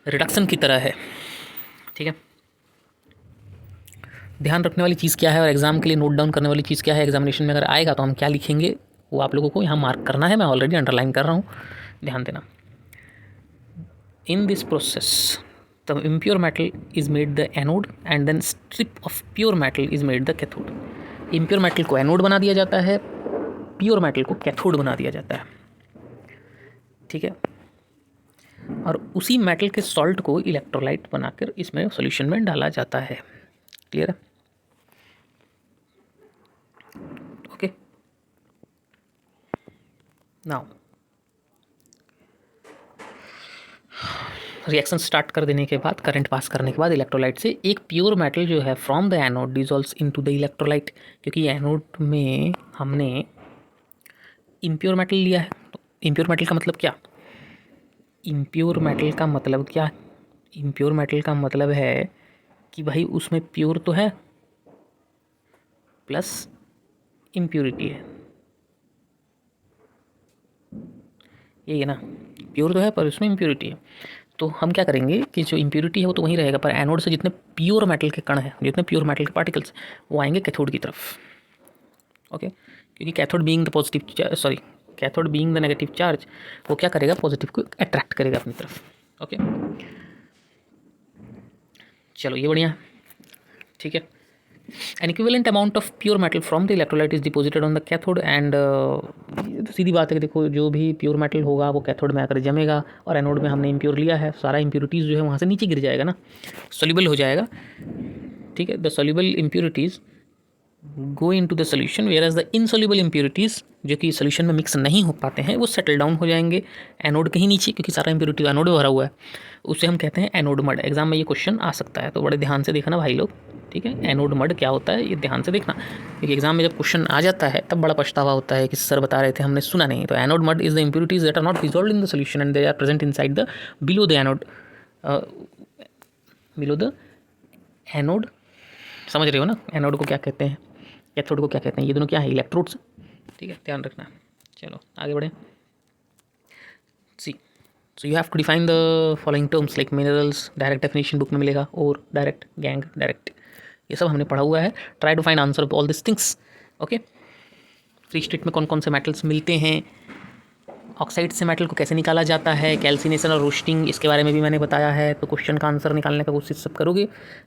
रिडक्शन की तरह है, ठीक है। ध्यान रखने वाली चीज़ क्या है और एग्जाम के लिए नोट डाउन करने वाली चीज़ क्या है, एग्जामिनेशन में अगर आएगा तो हम क्या लिखेंगे वो आप लोगों को यहाँ मार्क करना है, मैं ऑलरेडी अंडरलाइन कर रहा हूँ, ध्यान देना। In this process the impure metal is made the anode and then strip of pure metal is made the cathode. Impure metal को एनोड बना दिया जाता है, प्योर मेटल को कैथोड बना दिया जाता है, ठीक है। और उसी मेटल के सॉल्ट को इलेक्ट्रोलाइट बनाकर इसमें सॉल्यूशन में डाला जाता है, क्लियर है। ओके, नाउ रिएक्शन स्टार्ट कर देने के बाद, करंट पास करने के बाद इलेक्ट्रोलाइट से एक प्योर मेटल जो है from the anode dissolves into the electrolyte, क्योंकि एनोड में हमने इम्प्योर मेटल लिया है। तो इम्प्योर मेटल का मतलब क्या? इम्प्योर मेटल का मतलब क्या? इम्प्योर मेटल का मतलब है कि भाई उसमें प्योर तो है प्लस इम्प्योरिटी है, यही है ना, प्योर तो है पर उसमें इम्प्योरिटी है। तो हम क्या करेंगे कि जो इम्प्योरिटी है वो तो वहीं रहेगा, पर एनोड से जितने प्योर मेटल के कण हैं, जितने प्योर मेटल के पार्टिकल्स, वो आएंगे कैथोड की तरफ, ओके। क्योंकि cathode being the positive, sorry, cathode being the negative charge, वो क्या करेगा, पॉजिटिव को अट्रैक्ट करेगा अपनी तरफ, ओके। चलो ये बढ़िया है, ठीक है। N equivalent amount of pure metal from the electrolyte is deposited on the cathode and तो सीधी बात है कि देखो जो भी प्योर मेटल होगा वो कैथोड में आकर जमेगा और एनोड में हमने इम्प्योर लिया है, सारा इम्प्योरिटीज़ जो है वहाँ से नीचे गिर जाएगा ना, सोल्यूबल हो जाएगा। ठीक है, the soluble impurities go in to the solution whereas the insoluble impurities जो कि सोल्यूशन में मिक्स नहीं हो पाते हैं वो सेटल डाउन हो जाएंगे एनोड कहीं नीचे, क्योंकि सारा इम्प्योरिटी एनोड में भरा हुआ है, उससे हम कहते हैं एनोड मड। एग्जाम में ये क्वेश्चन आ सकता है तो बड़े ध्यान से देखना भाई लोग। ठीक है, एनोड मड क्या होता है ये ध्यान से देखना, क्योंकि एग्जाम में जब क्वेश्चन आ जाता है तब बड़ा पछतावा होता है कि सर बता रहे थे हमने सुना नहीं। तो anode mud is the impurities that are not dissolved in the solution and they are present inside the below the anode, below the anode. समझ रहे हो ना, एनोड को क्या कहते हैं, कैथोड को क्या कहते हैं, ये दोनों क्या है, इलेक्ट्रोड्स। ठीक है, ध्यान रखना। चलो आगे बढ़ें। See so you have to define the following terms like minerals, direct definition book में मिलेगा, और डायरेक्ट, गैंग, डायरेक्ट, ये सब हमने पढ़ा हुआ है। Try to find answer of all this things. Okay, free state में कौन कौन से मेटल्स मिलते हैं, ऑक्साइड से मेटल को कैसे निकाला जाता है, कैल्सिनेशन और रोस्टिंग इसके बारे में भी मैंने बताया है। तो क्वेश्चन का आंसर निकालने का कोशिश सब करोगे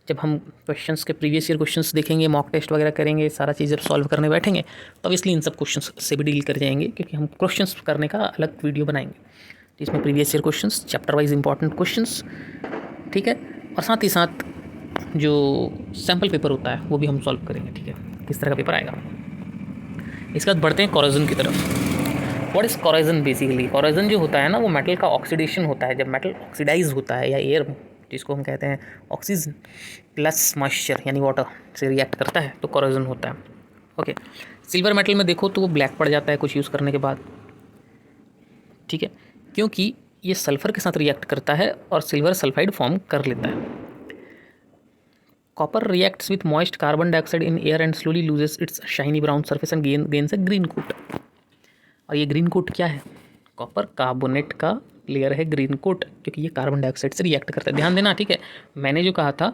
जब हम क्वेश्चंस के प्रीवियस ईयर क्वेश्चंस देखेंगे, मॉक टेस्ट वगैरह करेंगे, सारा चीज़ जब सॉल्व करने बैठेंगे तो ऑब्वियसली इन सब क्वेश्चंस से भी डील कर जाएंगे, क्योंकि हम क्वेश्चंस करने का अलग वीडियो बनाएंगे जिसमें previous year questions, chapter wise important questions, ठीक है, और साथ ही साथ जो सैम्पल पेपर होता है वो भी हम सॉल्व करेंगे। ठीक है, किस तरह का पेपर आएगा। इसके बाद बढ़ते हैं कोरोजन की तरफ। What is corrosion basically. Corrosion जो होता है ना वो मेटल का ऑक्सीडेशन होता है, जब मेटल ऑक्सीडाइज होता है या एयर जिसको हम कहते हैं ऑक्सीजन प्लस मॉइस्चर यानी वाटर से रिएक्ट करता है तो कोरोजन होता है। ओके, सिल्वर मेटल में देखो तो वो ब्लैक पड़ जाता है कुछ यूज़ करने के बाद। ठीक है, क्योंकि ये सल्फर के साथ रिएक्ट करता है और सिल्वर सल्फाइड फॉर्म कर लेता है। Copper reacts with moist carbon dioxide in air and slowly loses its shiny brown surface and gains a green coat. और ये ग्रीन कोट क्या है, कॉपर कार्बोनेट का लेयर है ग्रीन कोट, क्योंकि ये कार्बन डाइऑक्साइड से रिएक्ट करता है। ध्यान देना, ठीक है, मैंने जो कहा था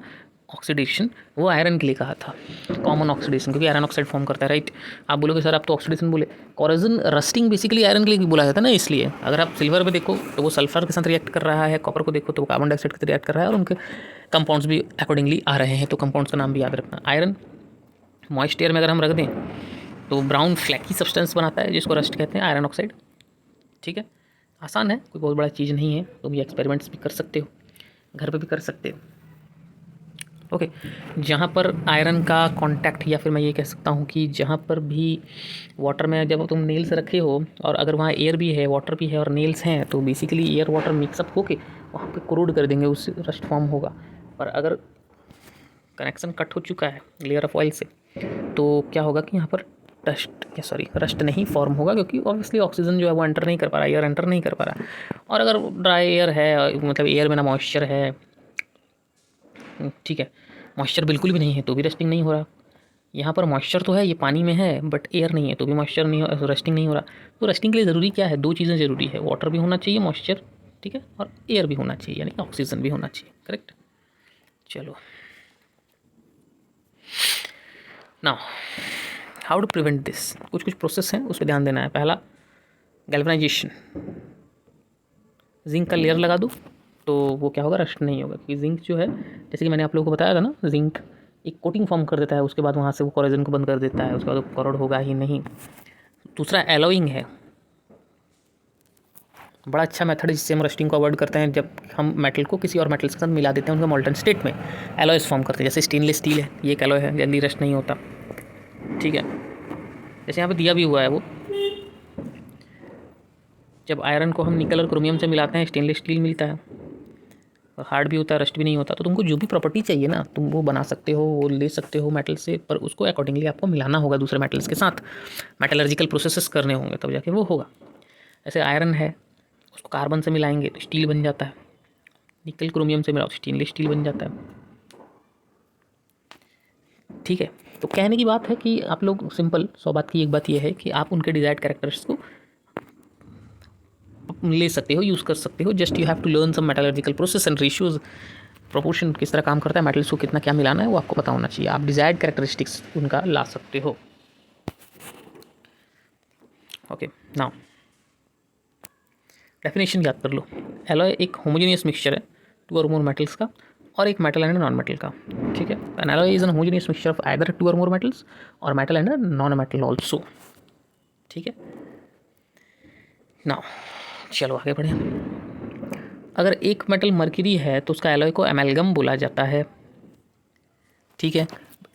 ऑक्सीडेशन वो आयरन के लिए कहा था, कॉमन ऑक्सीडेशन, क्योंकि आयरन ऑक्साइड फॉर्म करता है, राइट। आप बोलोगे सर आप तो ऑक्सीडेशन बोले, कोरोजन रस्टिंग बेसिकली आयरन के लिए बोला जाता है ना, इसलिए अगर आप सिल्वर पे देखो तो वो सल्फर के साथ रिएक्ट कर रहा है, कॉपर को देखो तो वो कार्बन डाइऑक्साइड के साथ रिएक्ट कर रहा है, और उनके कंपाउंड्स भी अकॉर्डिंगली आ रहे हैं, तो कंपाउंड्स का नाम भी याद रखना। आयरन मॉइस्ट एयर में अगर हम रख दें तो ब्राउन फ्लैकी सब्सटेंस बनाता है जिसको रस्ट कहते हैं, आयरन ऑक्साइड। ठीक है, आसान है, कोई बहुत बड़ा चीज़ नहीं है, तो भी एक्सपेरिमेंट्स भी कर सकते हो, घर पे भी कर सकते हो। ओके, जहाँ पर आयरन का कांटेक्ट, या फिर मैं ये कह सकता हूँ कि जहाँ पर भी वाटर में जब तुम नेल्स रखे हो और अगर वहाँ एयर भी है, वाटर भी है और नेल्स हैं, तो बेसिकली एयर वाटर मिक्सअप होके वहाँ पे कोरोड कर देंगे, उससे रस्ट फॉर्म होगा। पर अगर कनेक्शन कट हो चुका है लेयर ऑफ ऑयल से तो क्या होगा कि यहाँ पर रस्ट नहीं फॉर्म होगा, क्योंकि ऑब्वियसली ऑक्सीजन जो है वो एंटर नहीं कर पा रहा, एयर एंटर नहीं कर पा रहा। और अगर ड्राई एयर है, मतलब एयर में ना मॉइस्चर है, ठीक है, मॉइस्चर बिल्कुल भी नहीं है तो भी रस्टिंग नहीं हो रहा। यहाँ पर मॉइस्चर तो है, ये पानी में है, बट एयर नहीं है तो भी मॉइस्चर नहीं हो, रस्टिंग नहीं हो रहा। तो रस्टिंग के लिए ज़रूरी क्या है, दो चीज़ें ज़रूरी है, वाटर भी होना चाहिए, मॉइस्चर, ठीक है, और एयर भी होना चाहिए, यानी कि ऑक्सीजन भी होना चाहिए, करेक्ट। चलो now how to prevent this, कुछ कुछ प्रोसेस हैं उस पर ध्यान देना है। पहला, गैल्वनाइजेशन, जिंक का लेयर लगा दो तो वो क्या होगा, रस्ट नहीं होगा, क्योंकि जिंक जो है, जैसे कि मैंने आप लोगों को बताया था ना, जिंक एक कोटिंग फॉर्म कर देता है, उसके बाद वहाँ से वो कोरोजन को बंद कर देता है, उसके बाद वो कोरोड होगा ही नहीं। दूसरा एलोइंग है, बड़ा अच्छा मेथड जिससे हम रस्टिंग को अवॉइड करते हैं, जब हम मेटल को किसी और मेटल्स के साथ मिला देते हैं उनका मोल्टन स्टेट में, एलॉयस फॉर्म करते हैं। जैसे स्टेनलेस स्टील है, ये एक एलॉय है, जल्दी रस्ट नहीं होता, ठीक है। जैसे यहाँ पे दिया भी हुआ है वो, जब आयरन को हम निकल और क्रोमियम से मिलाते हैं स्टेनलेस स्टील मिलता है, और हार्ड भी होता है, रस्ट भी नहीं होता। तो तुमको जो भी प्रॉपर्टी चाहिए ना तुम वो बना सकते हो, वो ले सकते हो मेटल से, पर उसको अकॉर्डिंगली आपको मिलाना होगा दूसरे मेटल्स के साथ, मेटलर्जिकल प्रोसेसेस करने होंगे तब जाके वो होगा। ऐसे आयरन है, उसको कार्बन से मिलाएंगे तो स्टील बन जाता है, निकल क्रोमियम से मिलाओ तो स्टेनलेस स्टील बन जाता है, ठीक है। तो कहने की बात है कि आप लोग सिंपल 100 बात की एक बात यह है कि आप उनके डिजायर्ड कैरेक्टर्स को ले सकते हो, यूज़ कर सकते हो। Just you have to learn some metallurgical process and ratios, proportion किस तरह काम करता है, मेटल्स को कितना क्या मिलाना है वो आपको पता होना चाहिए, आप डिजायर्ड कैरेक्टरिस्टिक्स उनका ला सकते हो। ओके, नाउ डेफिनेशन याद कर लो। एलॉय एक होमोजेनियस मिक्सचर है टू और मोर मेटल्स का और एक मेटल एंड नॉन मेटल का, ठीक है। N alloy is an homogeneous mixture of either 2 और मोर मेटल्स और metal and non metal also, ठीक है। नाउ चलो आगे बढ़े। अगर एक मेटल मर्क्यूरी है तो उसका एलॉय को एमेलगम बोला जाता है, ठीक है।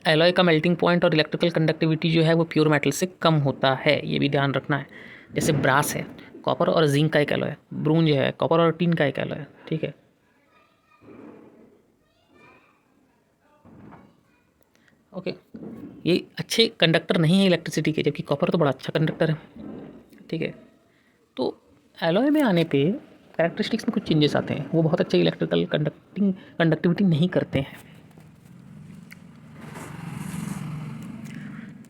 एलॉय का मेल्टिंग पॉइंट और इलेक्ट्रिकल कंडक्टिविटी जो है वो प्योर मेटल से कम होता है, ये भी ध्यान रखना है। जैसे ब्रास है, कॉपर और जिंक का एक एलॉय है, ब्रोंज है, कॉपर और टिन का एक एलॉय है, ठीक है। ओके, ये अच्छे कंडक्टर नहीं है इलेक्ट्रिसिटी के, जबकि कॉपर तो बड़ा अच्छा कंडक्टर है, ठीक है। तो एलॉय में आने पे कैरेक्टरिस्टिक्स में कुछ चेंजेस आते हैं, वो बहुत अच्छे इलेक्ट्रिकल कंडक्टिविटी नहीं करते हैं,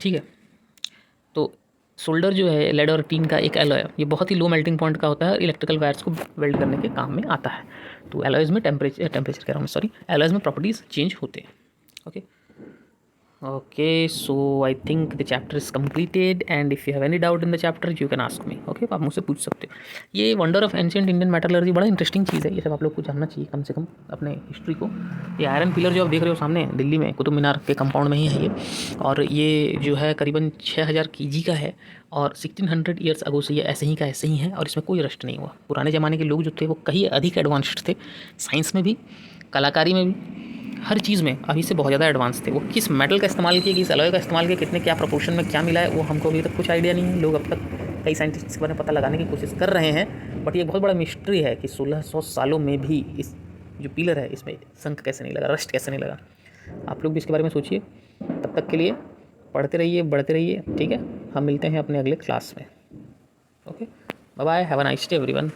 ठीक है। तो सोल्डर जो है लेड और टीन का एक एलॉय, ये बहुत ही लो मेल्टिंग पॉइंट का होता है और इलेक्ट्रिकल वायर्स को वेल्ड करने के काम में आता है। तो एलॉयज़ में टेम्परेचर कह रहा हूँ मैं, सॉरी, एलॉयज़ में प्रॉपर्टीज़ चेंज होते हैं, okay. Okay, so I think the chapter is completed and if you have any doubt in the chapter you can ask me. Okay, आप मुझसे पूछ सकते हो। ये wonder of ancient Indian metallurgy बड़ा इंटरेस्टिंग चीज़ है, ये सब आप लोग को जानना चाहिए कम से कम अपने हिस्ट्री को। ये आयरन पिलर जो आप देख रहे हो सामने दिल्ली में कुतुब मीनार के कंपाउंड में ही है ये, और ये जो है करीबन 6000 kg का है और 1600 ईयर्स अगो से ये ऐसे ही का ऐसे ही है और इसमें कोई रस्ट नहीं हुआ। पुराने ज़माने के लोग जो थे वो कहीं अधिक एडवांस्ड थे, साइंस में भी, कलाकारी में भी, हर चीज़ में अभी से बहुत ज़्यादा एडवांस थे। वो किस मेटल का इस्तेमाल किया, किस अलॉय का इस्तेमाल किया, कितने क्या प्रोपोर्शन में क्या मिला है, वो हमको अभी तक कुछ आइडिया नहीं है। लोग अब तक कई साइंटिस्ट इसके बारे में पता लगाने की कोशिश कर रहे हैं, बट ये बहुत बड़ा मिस्ट्री है कि 1600 सालों में भी इस जो पिलर है इसमें संक कैसे नहीं लगा, रस्ट कैसे नहीं लगा। आप लोग भी इसके बारे में सोचिए। तब तक के लिए पढ़ते रहिए, बढ़ते रहिए, ठीक है। हम मिलते हैं अपने अगले क्लास में। Okay, bye bye, have a nice day everyone.